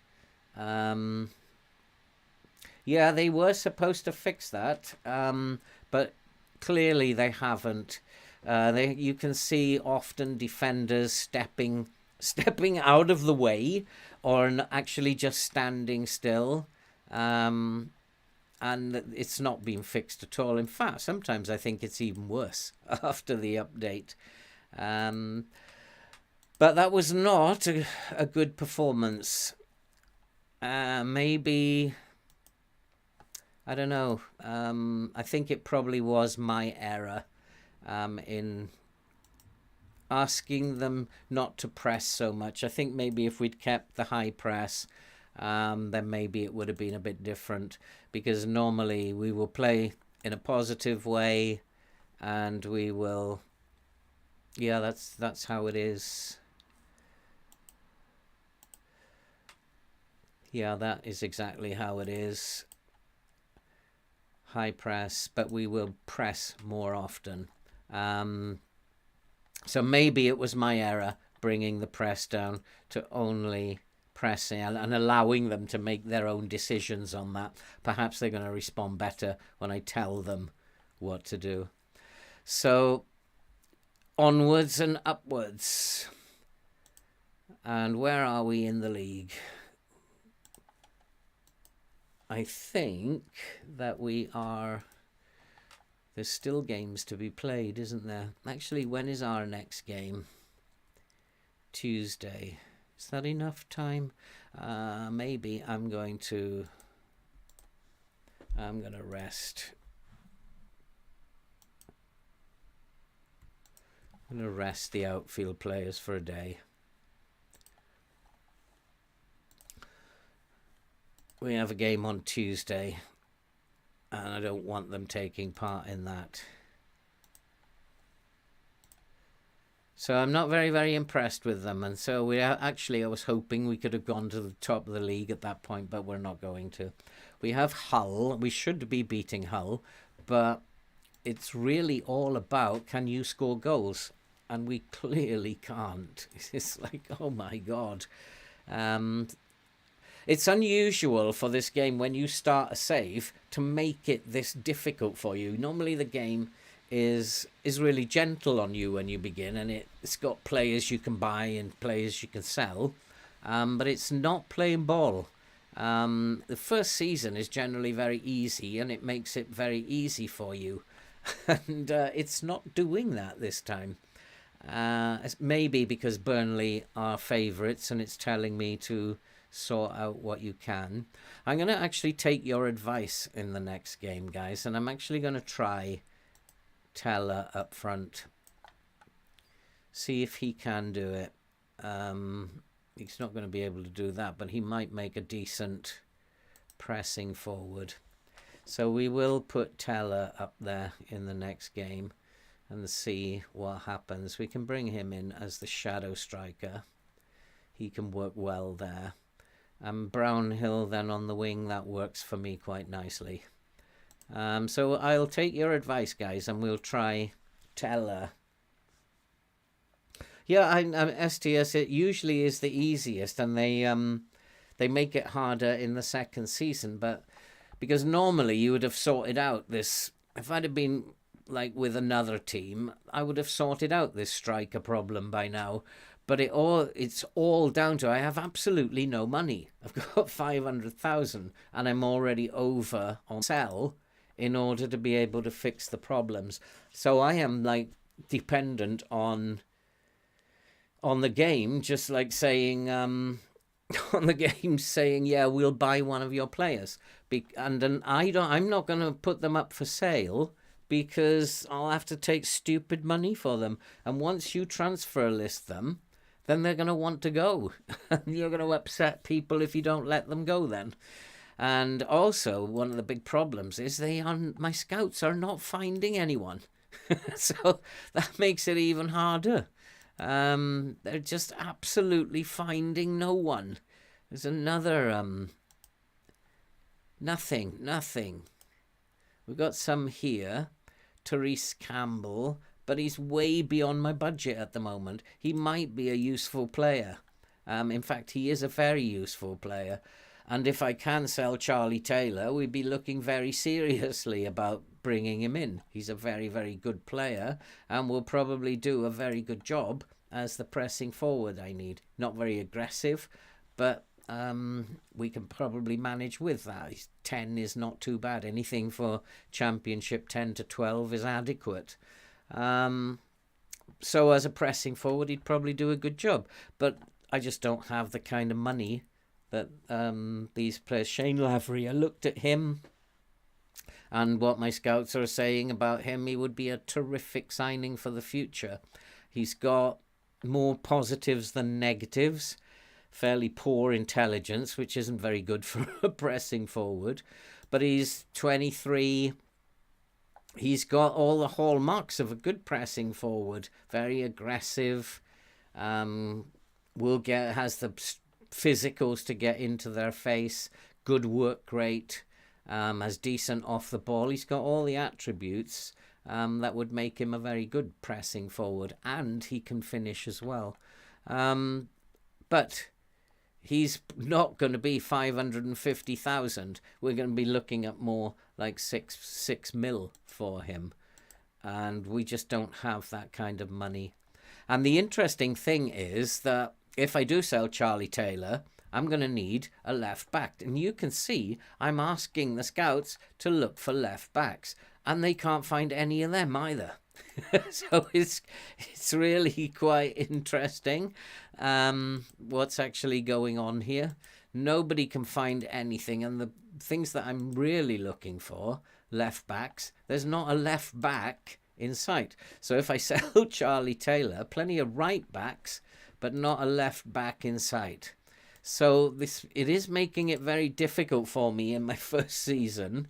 yeah, they were supposed to fix that, but clearly they haven't. You can see often defenders stepping out of the way, or actually just standing still, and it's not been fixed at all. In fact, sometimes I think it's even worse after the update. Um, but that was not a good performance. Maybe, I don't know. I think it probably was my error in asking them not to press so much. I think maybe if we'd kept the high press, then maybe it would have been a bit different, because normally we will play in a positive way and we will, yeah, that's how it is. Yeah, that is exactly how it is. High press, but we will press more often. So maybe it was my error bringing the press down to only pressing and allowing them to make their own decisions on that. Perhaps they're going to respond better when I tell them what to do. So onwards and upwards. And where are we in the league? I think that we are... There's still games to be played, isn't there? Actually, when is our next game? Tuesday. Is that enough time? Maybe I'm going to rest. I'm going to rest the outfield players for a day. We have a game on Tuesday, and I don't want them taking part in that. So I'm not very, very impressed with them. And so I was hoping we could have gone to the top of the league at that point, but we're not going to. We have Hull. We should be beating Hull, but it's really all about, can you score goals? And we clearly can't. It's like, oh my God. It's unusual for this game, when you start a save, to make it this difficult for you. Normally the game is really gentle on you when you begin, and it's got players you can buy and players you can sell, but it's not playing ball. The first season is generally very easy, and it makes it very easy for you. And it's not doing that this time. Maybe because Burnley are favourites, and it's telling me to sort out what you can. I'm going to actually take your advice in the next game, guys, and I'm actually going to try Teller up front. See if he can do it. He's not going to be able to do that, but he might make a decent pressing forward. So we will put Teller up there in the next game and see what happens. We can bring him in as the shadow striker. He can work well there. And Brownhill then on the wing, that works for me quite nicely. So I'll take your advice, guys, and we'll try Teller. Yeah, STS, it usually is the easiest, and they make it harder in the second season, but because normally you would have sorted out this, if I'd have been like with another team, I would have sorted out this striker problem by now. But it's all down to, I have absolutely no money. I've got 500,000 and I'm already over on sell in order to be able to fix the problems. So I am like dependent on the game, just like saying on the game saying, yeah, we'll buy one of your players. And then I'm not going to put them up for sale, because I'll have to take stupid money for them. And once you transfer list them, then they're going to want to go. You're going to upset people if you don't let them go then. And also, one of the big problems is my scouts are not finding anyone. So that makes it even harder. They're just absolutely finding no one. There's another... Nothing. We've got some here. Therese Campbell, but he's way beyond my budget at the moment. He might be a useful player. In fact, he is a very useful player. And if I can sell Charlie Taylor, we'd be looking very seriously about bringing him in. He's a very, very good player and will probably do a very good job as the pressing forward I need. Not very aggressive, but we can probably manage with that. 10 is not too bad. Anything for Championship 10 to 12 is adequate. So as a pressing forward, he'd probably do a good job. But I just don't have the kind of money that these players. Shane Lavery, I looked at him and what my scouts are saying about him. He would be a terrific signing for the future. He's got more positives than negatives. Fairly poor intelligence, which isn't very good for a pressing forward. But he's 23. He's got all the hallmarks of a good pressing forward. Very aggressive. Has the physicals to get into their face. Good work rate. Has decent off the ball. He's got all the attributes that would make him a very good pressing forward, and he can finish as well. But he's not going to be 550,000. We're going to be looking at more like six mil for him, and we just don't have that kind of money. And the interesting thing is that if I do sell Charlie Taylor, I'm going to need a left back. And you can see I'm asking the scouts to look for left backs, and they can't find any of them either. So it's really quite interesting what's actually going on here. Nobody can find anything, and the things that I'm really looking for, left backs, there's not a left back in sight. So if I sell Charlie Taylor, plenty of right backs, but not a left back in sight. So it is making it very difficult for me in my first season.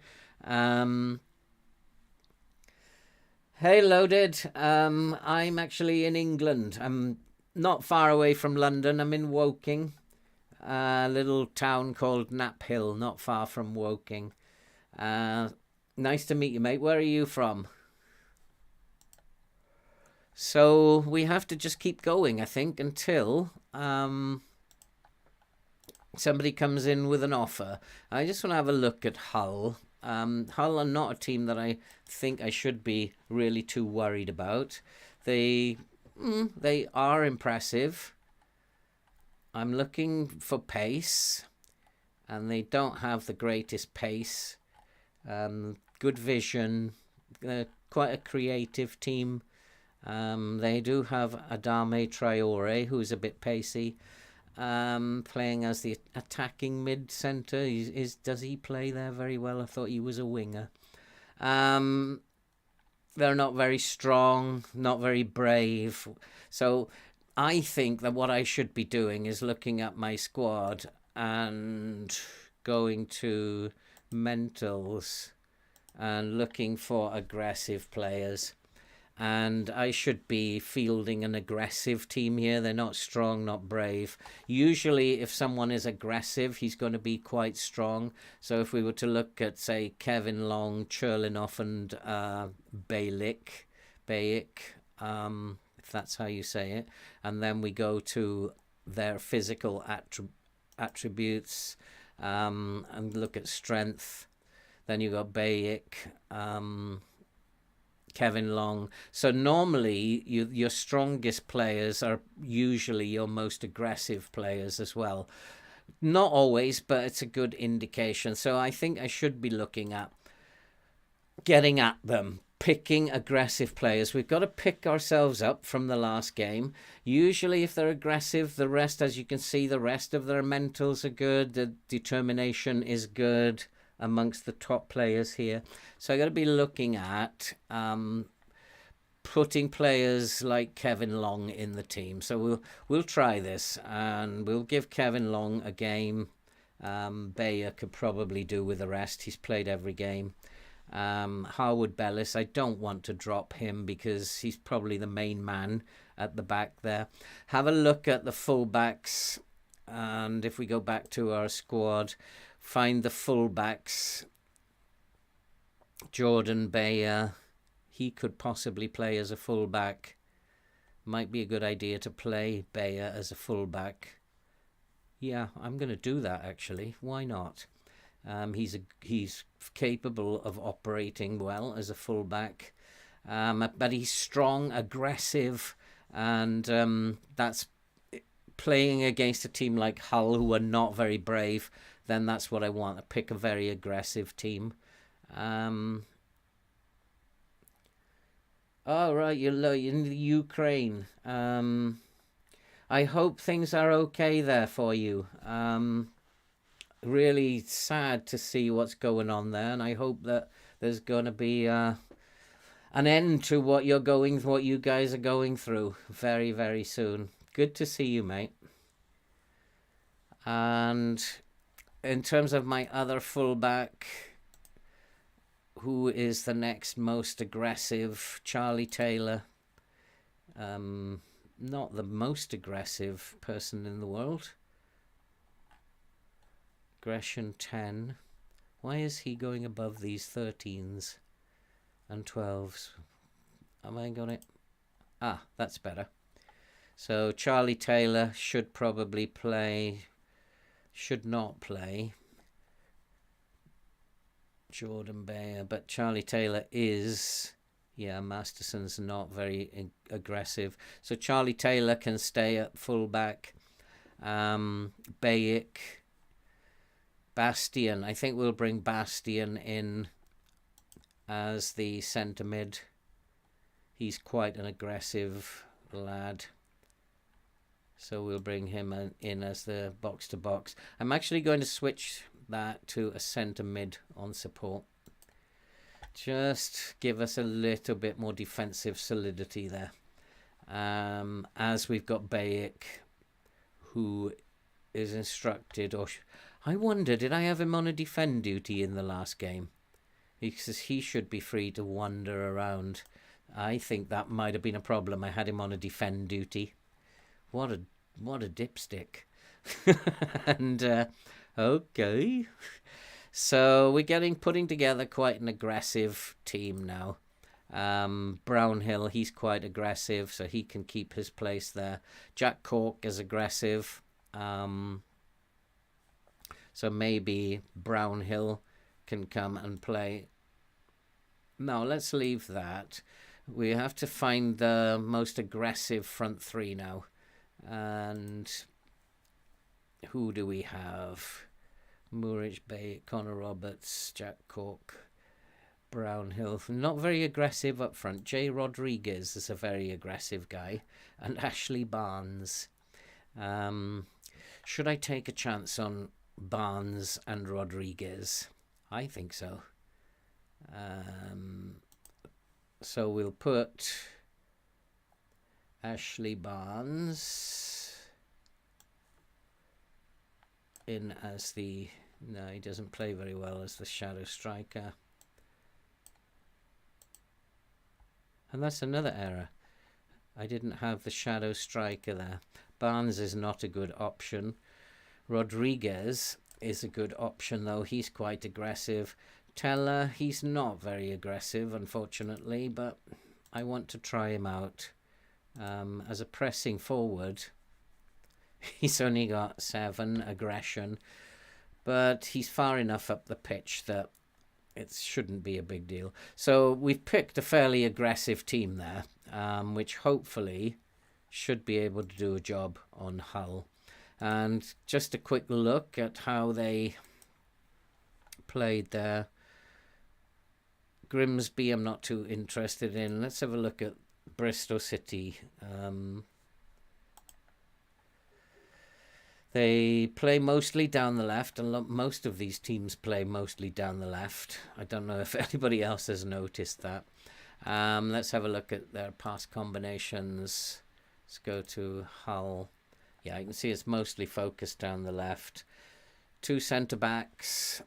Hey, Loaded. I'm actually in England. I'm not far away from London. I'm in Woking, a little town called Knapp Hill, not far from Woking. Nice to meet you, mate. Where are you from? So we have to just keep going, I think, until somebody comes in with an offer. I just want to have a look at Hull. Hull are not a team that I think I should be really too worried about. They are impressive. I'm looking for pace, and they don't have the greatest pace. Good vision, quite a creative team. They do have Adama Traore, who's a bit pacey. Playing as the attacking mid-centre. Does he play there very well? I thought he was a winger. They're not very strong, not very brave. So I think that what I should be doing is looking at my squad and going to mentals and looking for aggressive players. And I should be fielding an aggressive team here. They're not strong, not brave. Usually, if someone is aggressive, he's going to be quite strong. So if we were to look at, say, Kevin Long, Cherlinoff, and Bayic, if that's how you say it, and then we go to their physical attributes and look at strength, then you got Bayic, Kevin Long. So normally your strongest players are usually your most aggressive players as well. Not always, but it's a good indication. So I think I should be looking at getting at them, picking aggressive players. We've got to pick ourselves up from the last game. Usually if they're aggressive, the rest, as you can see, the rest of their mentals are good. The determination is good amongst the top players here. So I got to be looking at putting players like Kevin Long in the team. So we'll try this, and we'll give Kevin Long a game. Bayer could probably do with the rest. He's played every game. Harwood Bellis, I don't want to drop him because he's probably the main man at the back there. Have a look at the fullbacks, and if we go back to our squad, find the fullbacks. Jordan Bayer, he could possibly play as a fullback. Might be a good idea to play Bayer as a fullback. Yeah, I'm going to do that actually. Why not? He's capable of operating well as a fullback, but he's strong, aggressive, and that's playing against a team like Hull, who are not very brave. Then that's what I want, to pick a very aggressive team. Oh, right, you're in the Ukraine. I hope things are okay there for you. Really sad to see what's going on there, and I hope that there's going to be an end to what you guys are going through very, very soon. Good to see you, mate. And in terms of my other fullback, who is the next most aggressive? Charlie Taylor. Not the most aggressive person in the world. Aggression 10. Why is he going above these 13s and 12s? Have I got it? Ah, that's better. So Charlie Taylor should probably play, should not play Jordan Bayer, but Charlie Taylor is, yeah, Masterson's not very aggressive. So Charlie Taylor can stay at fullback. Bayick, Bastian. I think we'll bring Bastian in as the centre mid. He's quite an aggressive lad. So we'll bring him in as the box-to-box. I'm actually going to switch that to a centre mid on support. Just give us a little bit more defensive solidity there. As we've got Bayick, who is instructed, or I wonder, did I have him on a defend duty in the last game? Because he should be free to wander around. I think that might have been a problem. I had him on a defend duty. What a dipstick. And okay. So we're putting together quite an aggressive team now. Brownhill, he's quite aggressive, so he can keep his place there. Jack Cork is aggressive. So maybe Brownhill can come and play. No, let's leave that. We have to find the most aggressive front three now. And who do we have? Murich Bay, Connor Roberts, Jack Cork, Brownhill. Not very aggressive up front. Jay Rodriguez is a very aggressive guy. And Ashley Barnes. Should I take a chance on Barnes and Rodriguez? I think so. So we'll put Ashley Barnes in as the... No, he doesn't play very well as the shadow striker. And that's another error. I didn't have the shadow striker there. Barnes is not a good option. Rodriguez is a good option, though. He's quite aggressive. Teller, he's not very aggressive, unfortunately, but I want to try him out. As a pressing forward, he's only got 7 aggression, but he's far enough up the pitch that it shouldn't be a big deal. So we've picked a fairly aggressive team there, which hopefully should be able to do a job on Hull. And just a quick look at how they played there. Grimsby I'm not too interested in. Let's have a look at Bristol City. They play mostly down the left, and most of these teams play mostly down the left. I don't know if anybody else has noticed that. Let's have a look at their pass combinations. Let's go to Hull. Yeah, you can see it's mostly focused down the left. 2 centre-backs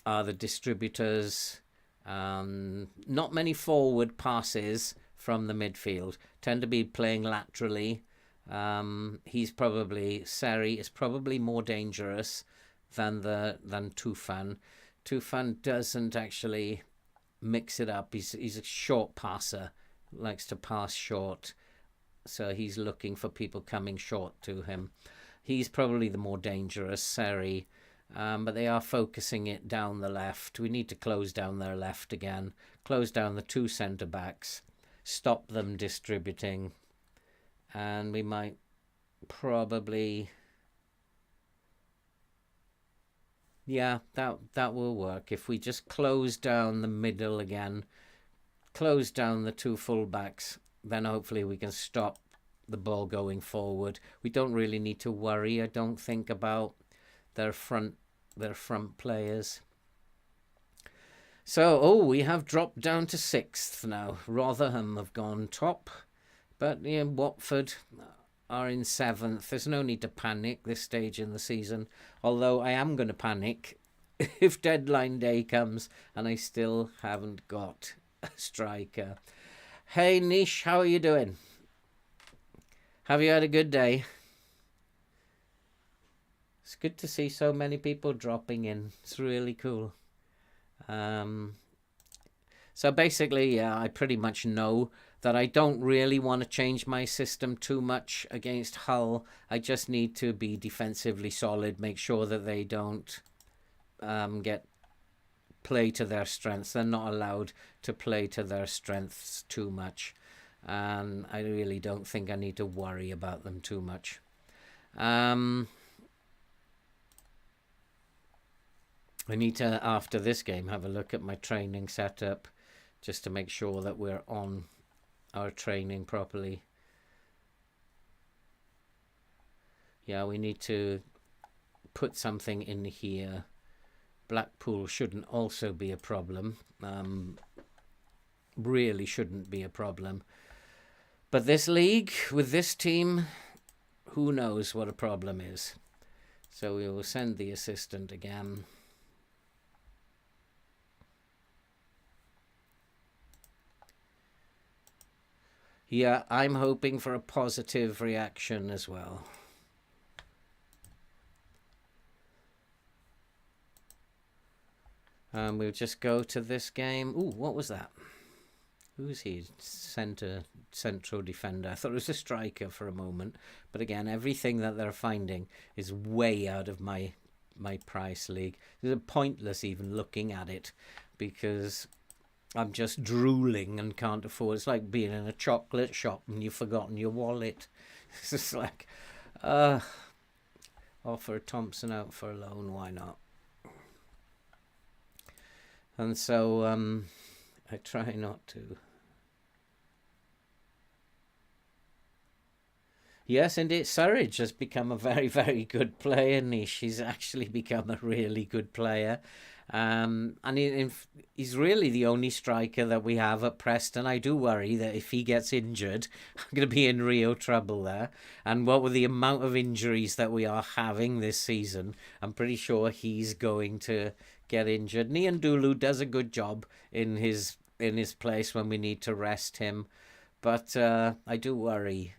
are the distributors. Not many forward passes from the midfield. Tend to be playing laterally. Seri is probably more dangerous than Tufan. Tufan doesn't actually mix it up. He's a short passer, likes to pass short, so he's looking for people coming short to him. He's probably the more dangerous, Seri, but they are focusing it down the left. We need to close down their left again, close down the 2 centre backs, stop them distributing. And we might probably... Yeah, that will work. If we just close down the middle again, close down the two fullbacks, then hopefully we can stop the ball going forward. We don't really need to worry, I don't think, about their front players. So, we have dropped down to 6th now. Rotherham have gone top, but Watford are in 7th. There's no need to panic this stage in the season, although I am going to panic if deadline day comes and I still haven't got a striker. Hey Nish, how are you doing? Have you had a good day? It's good to see so many people dropping in. It's really cool. So basically, yeah, I pretty much know that I don't really want to change my system too much against Hull. I just need to be defensively solid, make sure that they don't get play to their strengths. They're not allowed to play to their strengths too much. And I really don't think I need to worry about them too much. I need to, after this game, have a look at my training setup just to make sure that we're on our training properly. Yeah, we need to put something in here. Blackpool shouldn't also be a problem. Really shouldn't be a problem. But this league, with this team, who knows what a problem is. So we will send the assistant again. Yeah, I'm hoping for a positive reaction as well. We'll just go to this game. Ooh, what was that? Who's he? Central defender. I thought it was a striker for a moment. But again, everything that they're finding is way out of my price league. It's pointless even looking at it because I'm just drooling and can't afford. It's like being in a chocolate shop and you've forgotten your wallet. It's just like, offer Thompson out for a loan. Why not? And so I try not to. Yes, indeed. Surridge has become a very, very good player, Nish. He's actually become a really good player. And he's really the only striker that we have at Preston. I do worry that if he gets injured, I'm going to be in real trouble there. And what with the amount of injuries that we are having this season, I'm pretty sure he's going to get injured. Niandulu does a good job in his place when we need to rest him. But I do worry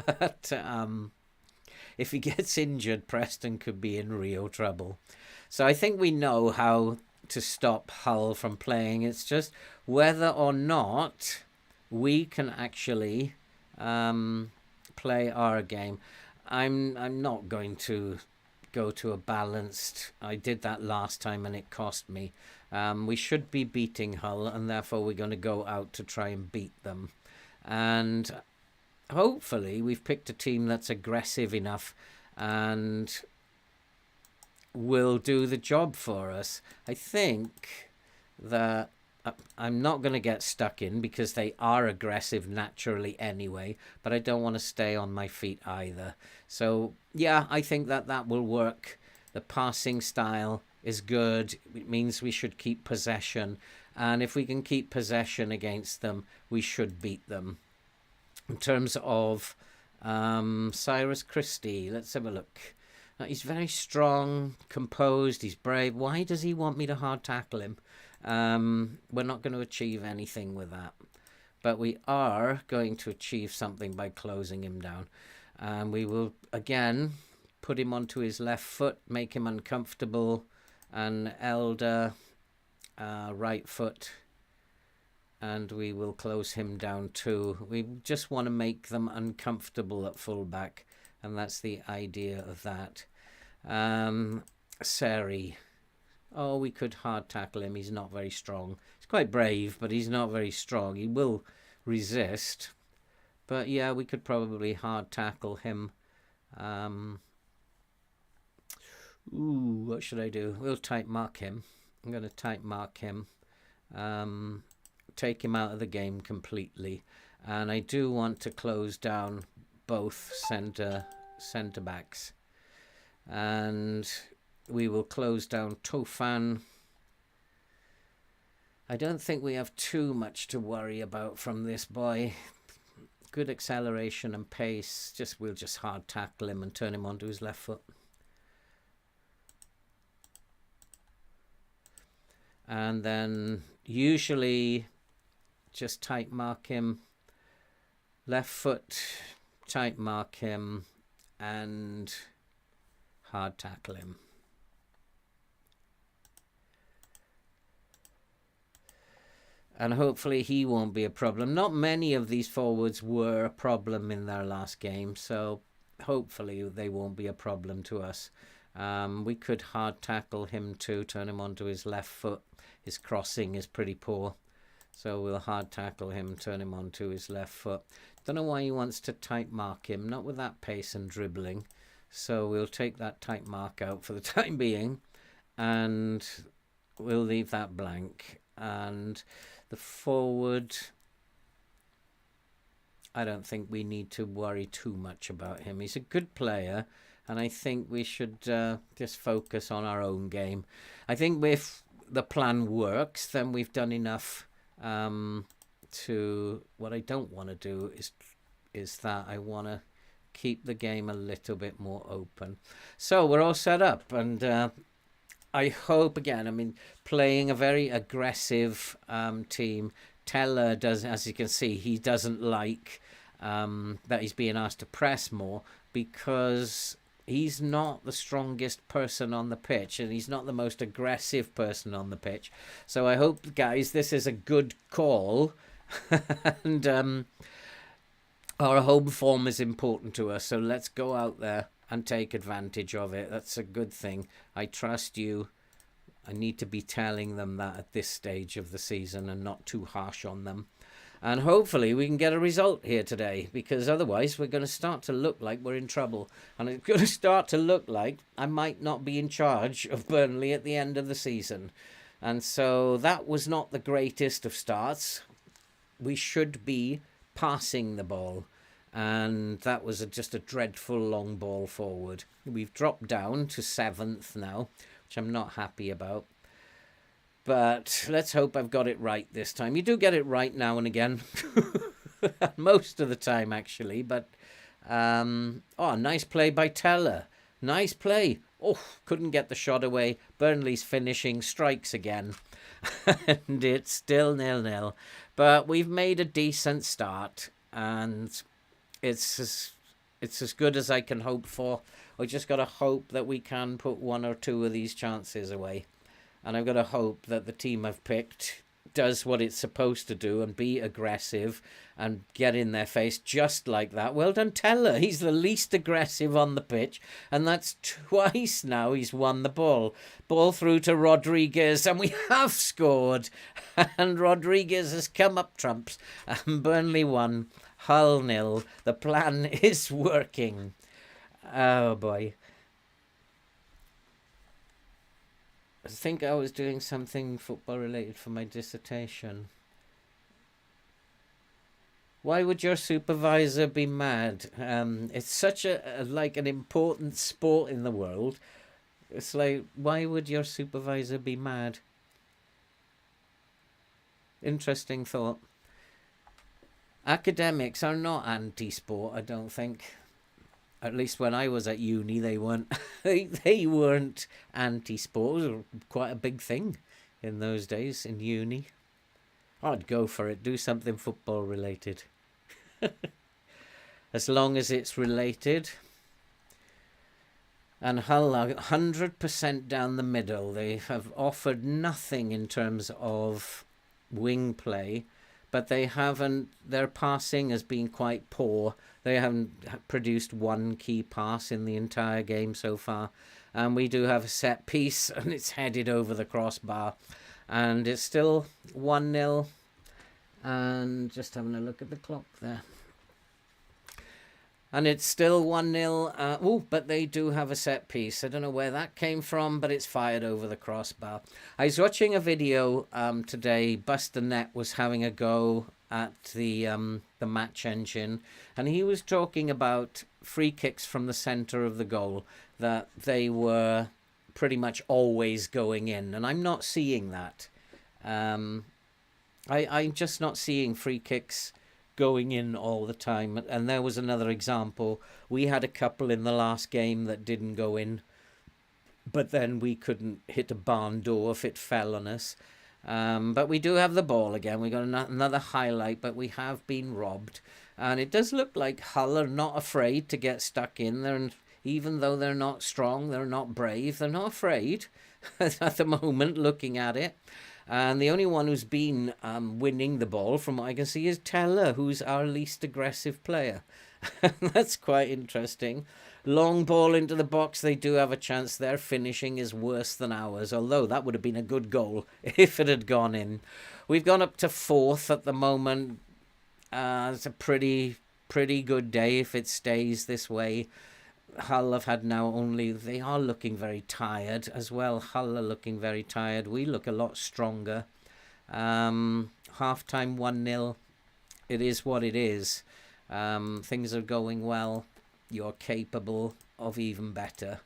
that if he gets injured, Preston could be in real trouble. So I think we know how to stop Hull from playing. It's just whether or not we can actually play our game. I'm not going to go to a balanced. I did that last time and it cost me. We should be beating Hull, and therefore we're going to go out to try and beat them. And hopefully we've picked a team that's aggressive enough and will do the job for us. I think that I'm not going to get stuck in because they are aggressive naturally anyway, but I don't want to stay on my feet either. So, yeah, I think that will work. The passing style is good. It means we should keep possession. And if we can keep possession against them, we should beat them. In terms of Cyrus Christie, let's have a look. He's very strong, composed, he's brave. Why does he want me to hard tackle him? We're not going to achieve anything with that. But we are going to achieve something by closing him down. And we will, again, put him onto his left foot, make him uncomfortable. And Elder, right foot. And we will close him down too. We just want to make them uncomfortable at fullback. And that's the idea of that. Seri. Oh, we could hard tackle him. He's not very strong. He's quite brave, but he's not very strong. He will resist. But yeah, we could probably hard tackle him. What should I do? We'll type mark him. I'm going to type mark him. take him out of the game completely. And I do want to close down both centre backs. And we will close down Tofan. I don't think we have too much to worry about from this boy. Good acceleration and pace. We'll just hard tackle him and turn him onto his left foot. And then usually just tight mark him. Left foot, tight mark him and hard tackle him. And hopefully he won't be a problem. Not many of these forwards were a problem in their last game, so hopefully they won't be a problem to us. We could hard tackle him too, turn him onto his left foot. His crossing is pretty poor, so we'll hard tackle him, turn him onto his left foot. Don't know why he wants to tight mark him, not with that pace and dribbling. So we'll take that tight mark out for the time being, and we'll leave that blank. And the forward, I don't think we need to worry too much about him. He's a good player, and I think we should just focus on our own game. I think if the plan works, then we've done enough to... What I don't want to do is that I want to keep the game a little bit more open. So we're all set up, and I hope, again, I mean, playing a very aggressive team. Teller does, as you can see, he doesn't like that he's being asked to press more, because he's not the strongest person on the pitch, and he's not the most aggressive person on the pitch. So I hope, guys, this is a good call. And our home form is important to us, so let's go out there and take advantage of it. That's a good thing. I trust you. I need to be telling them that at this stage of the season and not too harsh on them. And hopefully we can get a result here today, because otherwise we're going to start to look like we're in trouble. And it's going to start to look like I might not be in charge of Burnley at the end of the season. And so that was not the greatest of starts. We should be passing the ball, and that was just a dreadful long ball forward. We've dropped down to 7th now, which I'm not happy about, but let's hope I've got it right this time. You do get it right now and again. Most of the time, actually. But nice play by Teller. Nice play. Oh, couldn't get the shot away. Burnley's finishing strikes again. And it's still 0-0. But we've made a decent start, and it's as good as I can hope for. I just got to hope that we can put 1 or 2 of these chances away. And I've got to hope that the team I've picked does what it's supposed to do and be aggressive and get in their face just like that. Well done, Teller. He's the least aggressive on the pitch, and that's twice now he's won the ball. Ball through to Rodriguez, and we have scored. And Rodriguez has come up trumps. And Burnley won. Hull 0. The plan is working. Oh, boy. I think I was doing something football related for my dissertation. Why would your supervisor be mad? It's such an important sport in the world. It's like, why would your supervisor be mad? Interesting thought. Academics are not anti-sport, I don't think. At least when I was at uni, they weren't. They weren't anti-sport. It was quite a big thing in those days in uni. I'd go for it. Do something football related. As long as it's related. And Hull are 100% down the middle. They have offered nothing in terms of wing play, but they haven't. Their passing has been quite poor. They haven't produced one key pass in the entire game so far. And we do have a set piece, and it's headed over the crossbar. And it's still 1-0. And just having a look at the clock there. And it's still 1-0. But they do have a set piece. I don't know where that came from, but it's fired over the crossbar. I was watching a video today. Buster Net was having a go at the match engine, and he was talking about free kicks from the centre of the goal, that they were pretty much always going in, and I'm not seeing that. I'm just not seeing free kicks going in all the time. And there was another example. We had a couple in the last game that didn't go in, but then we couldn't hit a barn door if it fell on us. But we do have the ball again. We got another highlight, but we have been robbed. And it does look like Hull are not afraid to get stuck in there. And even though they're not strong, they're not brave, they're not afraid at the moment, looking at it. And the only one who's been winning the ball, from what I can see, is Teller, who's our least aggressive player. That's quite interesting. Long ball into the box. They do have a chance. Their finishing is worse than ours, although that would have been a good goal if it had gone in. We've gone up to 4th at the moment. It's a pretty good day if it stays this way. Hull have had now only... They are looking very tired as well. Hull are looking very tired. We look a lot stronger. Half-time 1-0. It is what it is. Things are going well. You're capable of even better.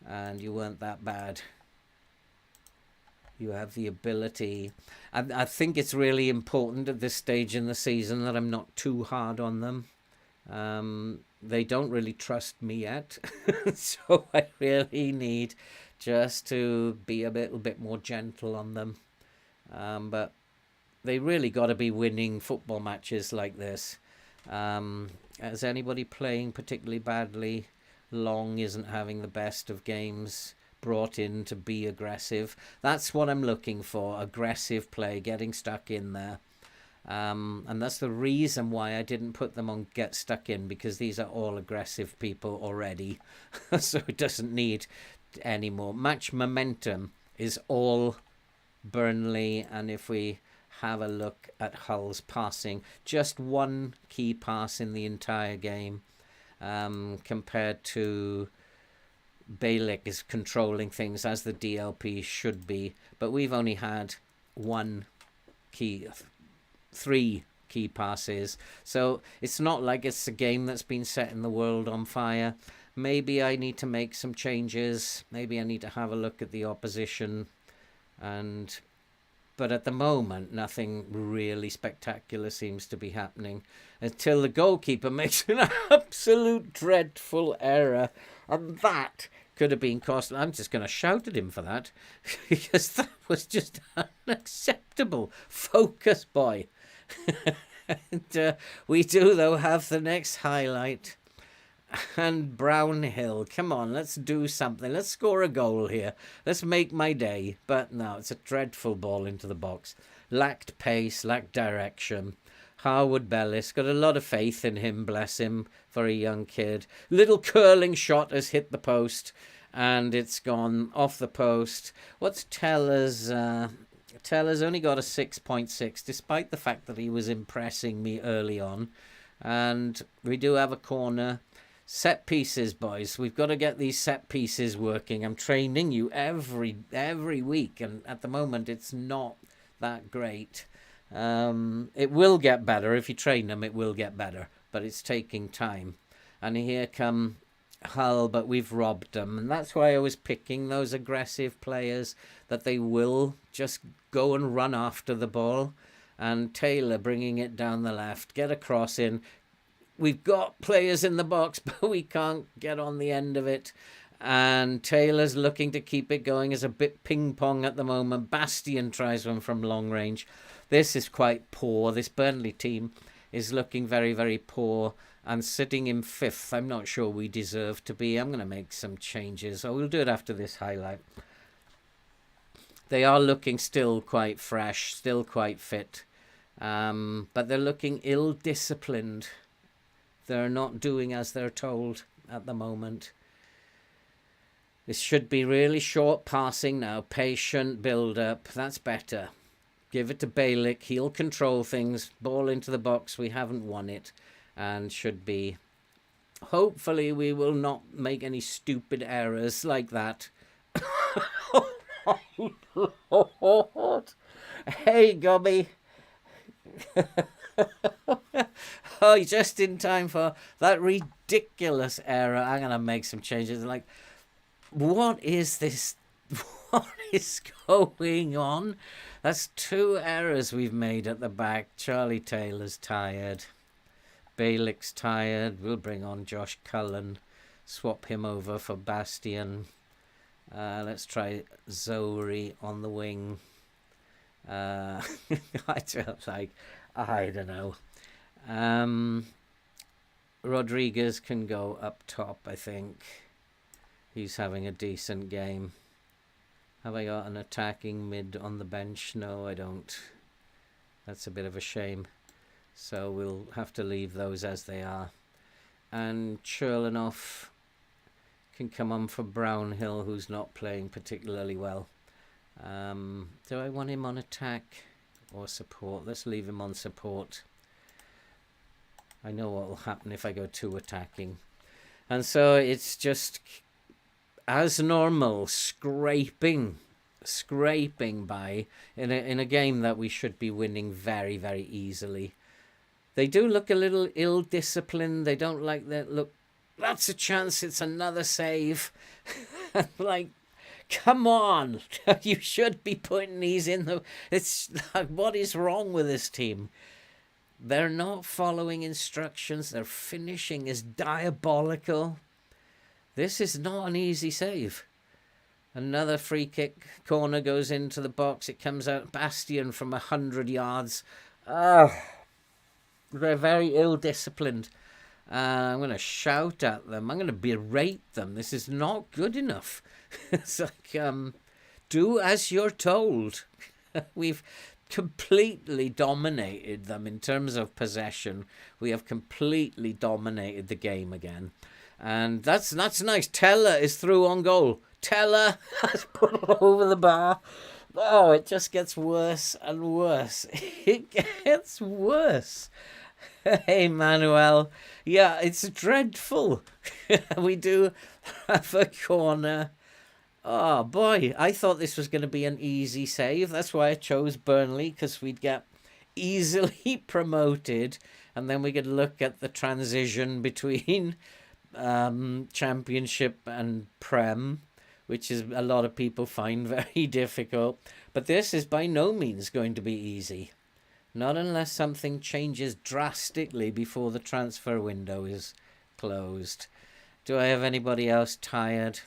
And you weren't that bad. You have the ability. I think it's really important at this stage in the season that I'm not too hard on them. They don't really trust me yet, so I really need just to be a little bit more gentle on them. But they really got to be winning football matches like this. Is anybody playing particularly badly? Long isn't having the best of games, brought in to be aggressive. That's what I'm looking for, aggressive play, getting stuck in there. And that's the reason why I didn't put them on get stuck in, because these are all aggressive people already. So it doesn't need any more. Match momentum is all Burnley. And if we have a look at Hull's passing, just one key pass in the entire game, compared to Balick is controlling things as the DLP should be. But we've only had three key passes. So it's not like it's a game that's been setting the world on fire. Maybe I need to make some changes. Maybe I need to have a look at the opposition. But at the moment, nothing really spectacular seems to be happening until the goalkeeper makes an absolute dreadful error. And that could have been costly. I'm just going to shout at him for that, because that was just unacceptable. Focus, boy. And we do, though, have the next highlight. And Brownhill, come on, let's do something. Let's score a goal here. Let's make my day. But no, it's a dreadful ball into the box. Lacked pace, lacked direction. Harwood Bellis, got a lot of faith in him, bless him, for a young kid. Little curling shot has hit the post, and it's gone off the post. What's Teller's... Teller's only got a 6.6, despite the fact that he was impressing me early on. And we do have a corner. Set pieces, boys. We've got to get these set pieces working. I'm training you every week, and at the moment it's not that great. It will get better. If you train them, it will get better. But it's taking time. And here come Hull, but we've robbed them. And that's why I was picking those aggressive players, that they will just go and run after the ball. And Taylor bringing it down the left, get a cross in. We've got players in the box, but we can't get on the end of it. And Taylor's looking to keep it going. It's a bit ping-pong at the moment. Bastian tries one from long range. This is quite poor. This Burnley team is looking very, very poor. And sitting in 5th, I'm not sure we deserve to be. I'm going to make some changes. We'll do it after this highlight. They are looking still quite fresh, still quite fit. But they're looking ill-disciplined. They're not doing as they're told at the moment. This should be really short passing now. Patient build-up. That's better. Give it to Balick. He'll control things. Ball into the box. We haven't won it. And should be Hopefully we will not make any stupid errors like that. Hey, Gobby. Oh, just in time for that ridiculous error. I'm going to make some changes. Like, what is this? What is going on? That's 2 errors we've made at the back. Charlie Taylor's tired. Bailik's tired. We'll bring on Josh Cullen. Swap him over for Bastian. Let's try Zoe on the wing. I don't know. Rodriguez can go up top, I think. He's having a decent game. Have I got an attacking mid on the bench? No, I don't. That's a bit of a shame. So we'll have to leave those as they are. And Cherlanoff can come on for Brownhill, who's not playing particularly well. Do I want him on attack or support? Let's leave him on support. I know what will happen if I go too attacking. And so it's just, as normal, scraping by in a game that we should be winning very, very easily. They do look a little ill-disciplined. They don't like that. Look, that's a chance. It's another save. Like, come on. You should be putting these in the... It's like, what is wrong with this team? They're not following instructions. Their finishing is diabolical. This is not an easy save. Another free kick. Corner goes into the box. It comes out. Bastian from 100 yards. They're very ill-disciplined. I'm going to shout at them. I'm going to berate them. This is not good enough. It's like, do as you're told. We've completely dominated them in terms of possession. We have completely dominated the game again. And that's nice. Teller is through on goal. Teller has put it over the bar. Oh, it just gets worse and worse. It gets worse. Hey, Manuel. Yeah, it's dreadful. We do have a corner. Oh, boy. I thought this was going to be an easy save. That's why I chose Burnley, because we'd get easily promoted. And then we could look at the transition between Championship and Prem, which is a lot of people find very difficult. But this is by no means going to be easy. Not unless something changes drastically before the transfer window is closed. Do I have anybody else tired?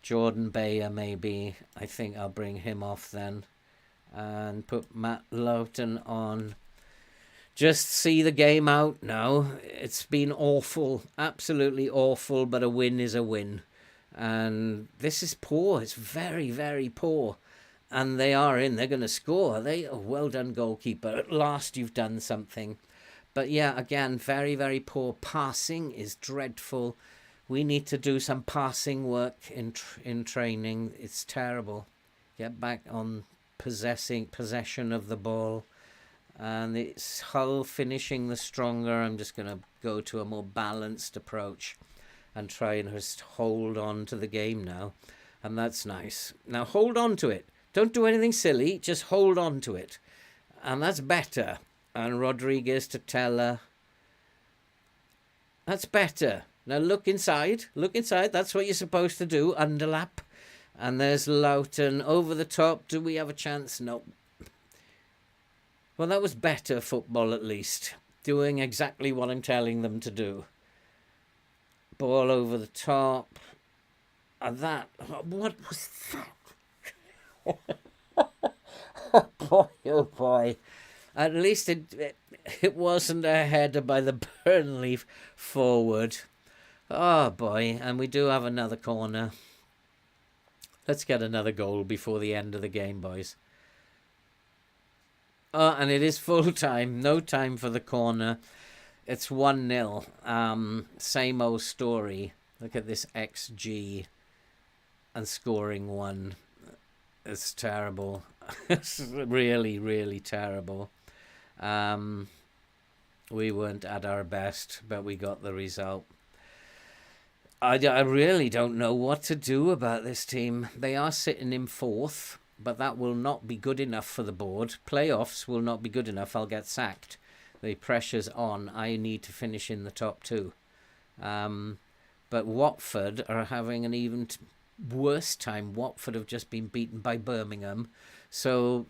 Jordan Bayer, maybe. I think I'll bring him off then. And put Matt Lowton on. Just see the game out now. It's been awful. Absolutely awful, but a win is a win. And this is poor. It's very, very poor. And they are in. They're going to score. Well done, goalkeeper. At last you've done something. But yeah, again, very, very poor. Passing is dreadful. We need to do some passing work in training. It's terrible. Get back on possession of the ball. And it's Hull finishing the stronger. I'm just going to go to a more balanced approach and try and just hold on to the game now. And that's nice. Now hold on to it. Don't do anything silly, just hold on to it. And that's better. And Rodriguez to Teller. That's better. Now look inside. Look inside. That's what you're supposed to do. Underlap. And there's Lowton over the top. Do we have a chance? No. Well, that was better football at least. Doing exactly what I'm telling them to do. Ball over the top. And that. What was that? Oh boy. At least it wasn't a header by the Burnley forward. Oh boy. And we do have another corner. Let's get another goal before the end of the game, boys. Oh, and it is full time. No time for the corner. It's 1-0. Same old story. Look at this XG and scoring 1. It's terrible. It's really, really terrible. We weren't at our best, but we got the result. I really don't know what to do about this team. They are sitting in fourth, but that will not be good enough for the board. Playoffs will not be good enough. I'll get sacked. The pressure's on. I need to finish in the top two. Um, but Watford are having an even worse time. Watford have just been beaten by Birmingham. So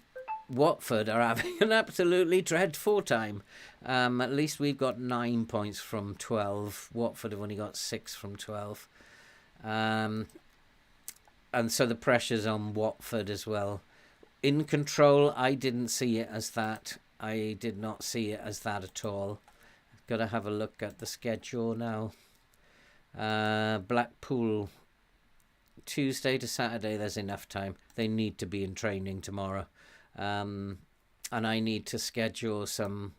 Watford are having an absolutely dreadful time. At least we've got 9 points from 12. Watford have only got 6 from 12. And so the pressure's on Watford as well. In control, I didn't see it as that. I did not see it as that at all. Got to have a look at the schedule now. Blackpool, Tuesday to Saturday, there's enough time. They need to be in training tomorrow. And I need to schedule some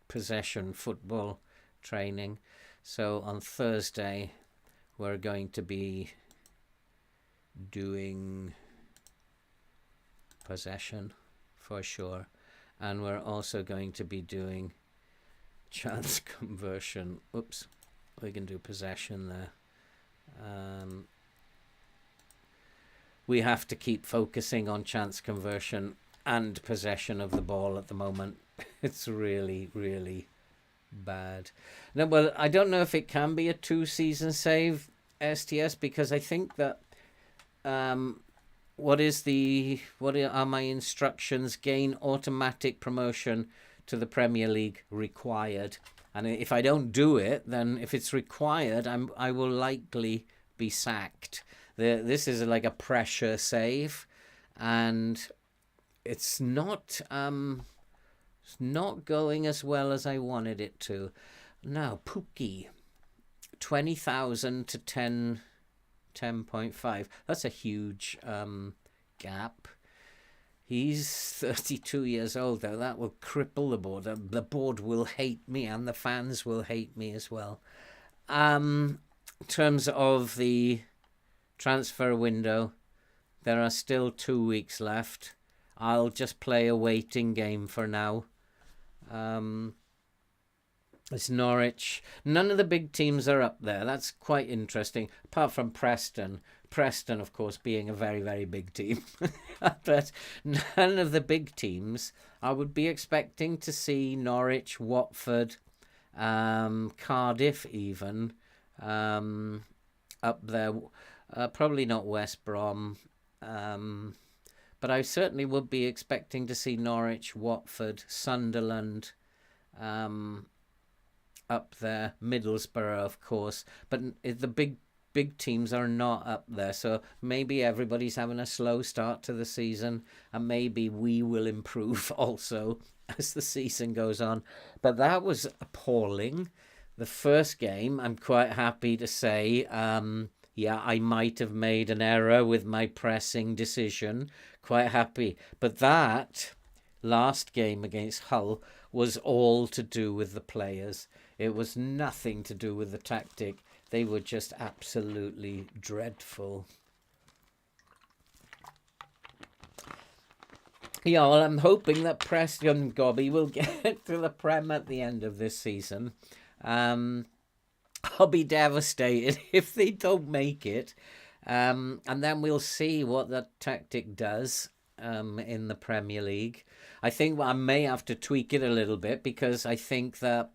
possession football training. So on Thursday, we're going to be doing possession for sure. And we're also going to be doing chance conversion. Oops, we can do possession there. We have to keep focusing on chance conversion and possession of the ball at the moment. It's really, really bad. No, well, I don't know if it can be a 2-season save, STS, because I think that what are my instructions? Gain automatic promotion to the Premier League required. And if I don't do it, then if it's required, I will likely be sacked. This is like a pressure save, and it's not going as well as I wanted it to. Now, Pookie, 20,000 to 10.5. That's a huge gap. He's 32 years old, though. That will cripple the board. The board will hate me, and the fans will hate me as well. In terms of the transfer window, there are still 2 weeks left. I'll just play a waiting game for now. It's Norwich. None of the big teams are up there. That's quite interesting, apart from Preston. Preston, of course, being a very, very big team. But none of the big teams. I would be expecting to see Norwich, Watford, Cardiff even up there. Probably not West Brom. But I certainly would be expecting to see Norwich, Watford, Sunderland up there. Middlesbrough, of course. But the big teams are not up there. So maybe everybody's having a slow start to the season. And maybe we will improve also as the season goes on. But that was appalling. The first game, I'm quite happy to say, yeah, I might have made an error with my pressing decision. Quite happy. But that last game against Hull was all to do with the players. It was nothing to do with the tactic. They were just absolutely dreadful. Yeah, well, I'm hoping that Preston Gobby will get to the Prem at the end of this season. I'll be devastated if they don't make it. And then we'll see what that tactic does in the Premier League. I think I may have to tweak it a little bit, because I think that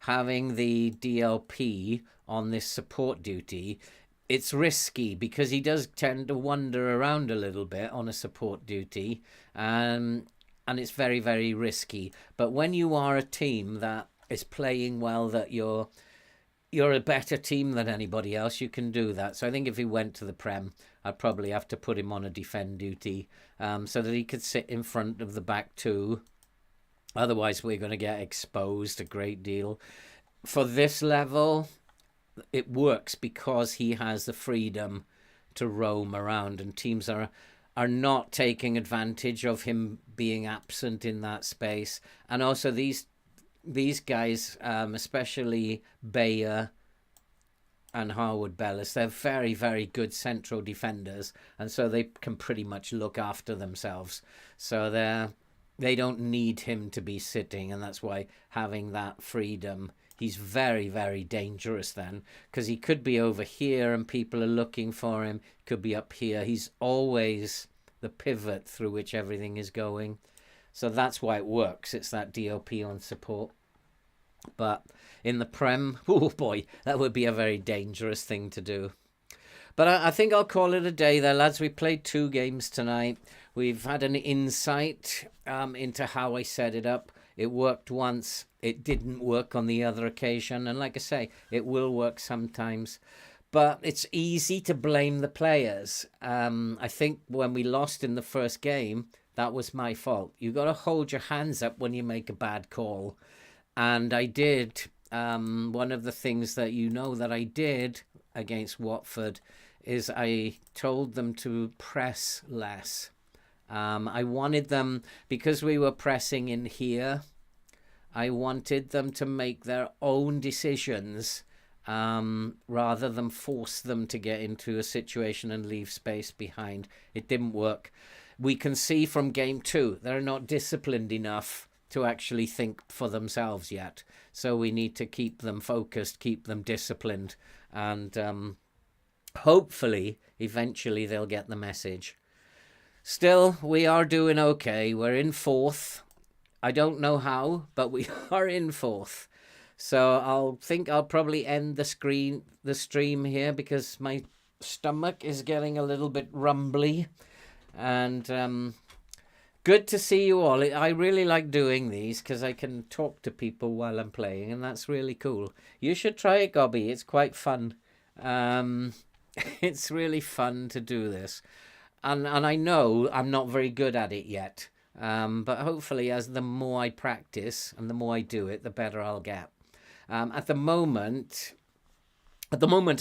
having the DLP on this support duty, it's risky, because he does tend to wander around a little bit on a support duty, and it's very, very risky. But when you are a team that is playing well, that you're a better team than anybody else, you can do that. So I think if he went to the Prem, I'd probably have to put him on a defend duty so that he could sit in front of the back two. Otherwise, we're going to get exposed a great deal. For this level, it works because he has the freedom to roam around, and teams are not taking advantage of him being absent in that space. And also these guys, especially Bayer and Harwood Bellis, they're very, very good central defenders, and so they can pretty much look after themselves. So they don't need him to be sitting, and that's why having that freedom he's very, very dangerous then, because he could be over here and people are looking for him. He could be up here. He's always the pivot through which everything is going. So that's why it works. It's that DOP on support. But in the Prem, oh boy, that would be a very dangerous thing to do. But I think I'll call it a day there, lads. We played 2 games tonight. We've had an insight into how I set it up. It worked once. It didn't work on the other occasion. And like I say, it will work sometimes. But it's easy to blame the players. I think when we lost in the first game, that was my fault. You got to hold your hands up when you make a bad call. And I did. One of the things that you know that I did against Watford is I told them to press less. I wanted them, because we were pressing in here, I wanted them to make their own decisions rather than force them to get into a situation and leave space behind. It didn't work. We can see from game 2, they're not disciplined enough to actually think for themselves yet. So we need to keep them focused, keep them disciplined, and hopefully, eventually they'll get the message. Still, we are doing okay. We're in 4th. I don't know how, but we are in 4th. So I'll probably end the stream here, because my stomach is getting a little bit rumbly. And good to see you all. I really like doing these because I can talk to people while I'm playing, and that's really cool. You should try it, Gobby. It's quite fun. It's really fun to do this. And I know I'm not very good at it yet. But hopefully, as the more I practice and the more I do it, the better I'll get. At the moment,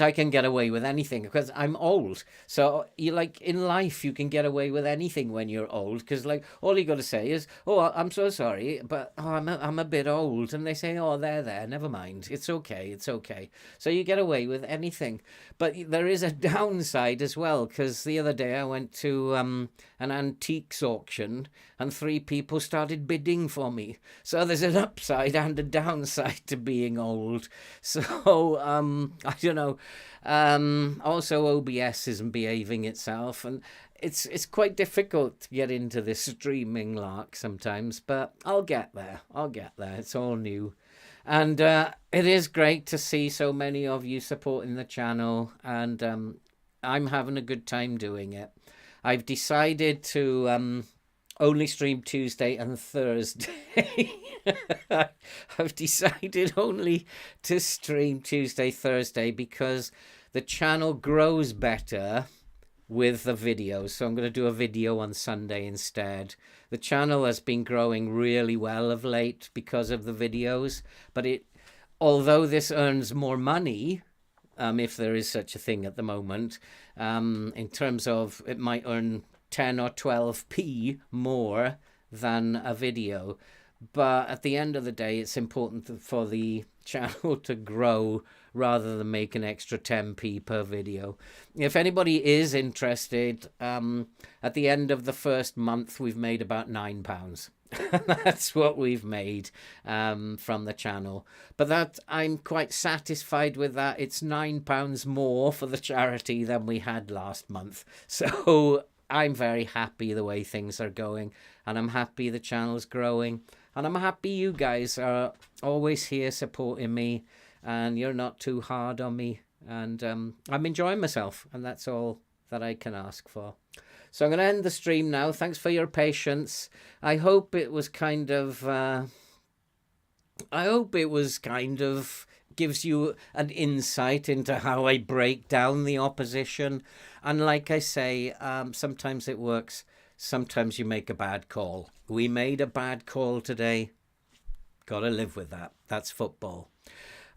I can get away with anything because I'm old. So in life, you can get away with anything when you're old, because all you got to say is, "Oh, I'm so sorry, but I'm a bit old," and they say, "Oh, there, never mind. It's okay." So you get away with anything. But there is a downside as well, because the other day I went to an antiques auction and 3 people started bidding for me. So there's an upside and a downside to being old. So I don't know. Also, OBS isn't behaving itself, and it's quite difficult to get into this streaming lark sometimes. But I'll get there. It's all new. And it is great to see so many of you supporting the channel, and I'm having a good time doing it. I've decided to only stream Tuesday and Thursday. I've decided only to stream Tuesday, Thursday, because the channel grows better with the videos. So I'm going to do a video on Sunday instead. The channel has been growing really well of late because of the videos, but although this earns more money, if there is such a thing at the moment, in terms of it might earn 10 or 12p more than a video. But at the end of the day, it's important for the channel to grow rather than make an extra 10p per video. If anybody is interested, at the end of the first month, we've made about £9. That's what we've made from the channel. But I'm quite satisfied with that. It's £9 more for the charity than we had last month. So I'm very happy the way things are going, and I'm happy the channel's growing, and I'm happy you guys are always here supporting me, and you're not too hard on me, and I'm enjoying myself, and that's all that I can ask for. So I'm going to end the stream now. Thanks for your patience. I hope it was kind of gives you an insight into how I break down the opposition. And like I say, sometimes it works. Sometimes you make a bad call. We made a bad call today. Got to live with that. That's football.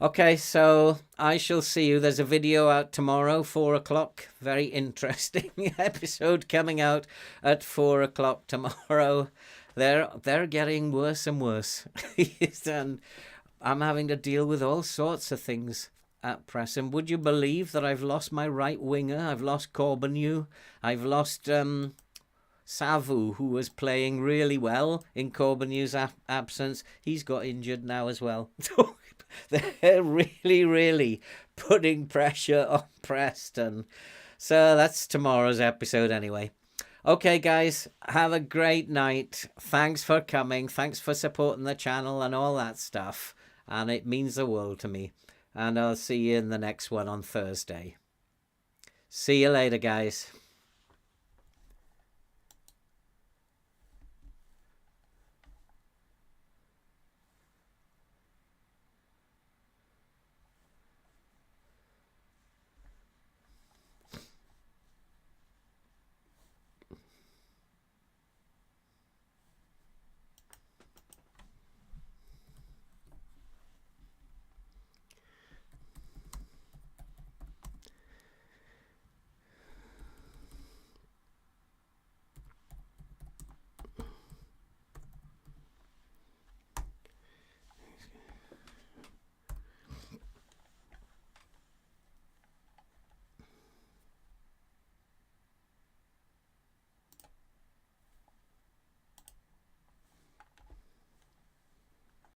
Okay, so I shall see you. There's a video out tomorrow, 4 o'clock. Very interesting episode coming out at 4 o'clock tomorrow. They're getting worse and worse. And I'm having to deal with all sorts of things at present. Would you believe that I've lost my right winger? I've lost Corbeanu. I've lost Savu, who was playing really well in Corbeanu's absence. He's got injured now as well. they're really, really putting pressure on Preston. So that's tomorrow's episode anyway. Okay, guys, have a great night. Thanks for coming. Thanks for supporting the channel and all that stuff. And it means the world to me. And I'll see you in the next one on Thursday. See you later, guys.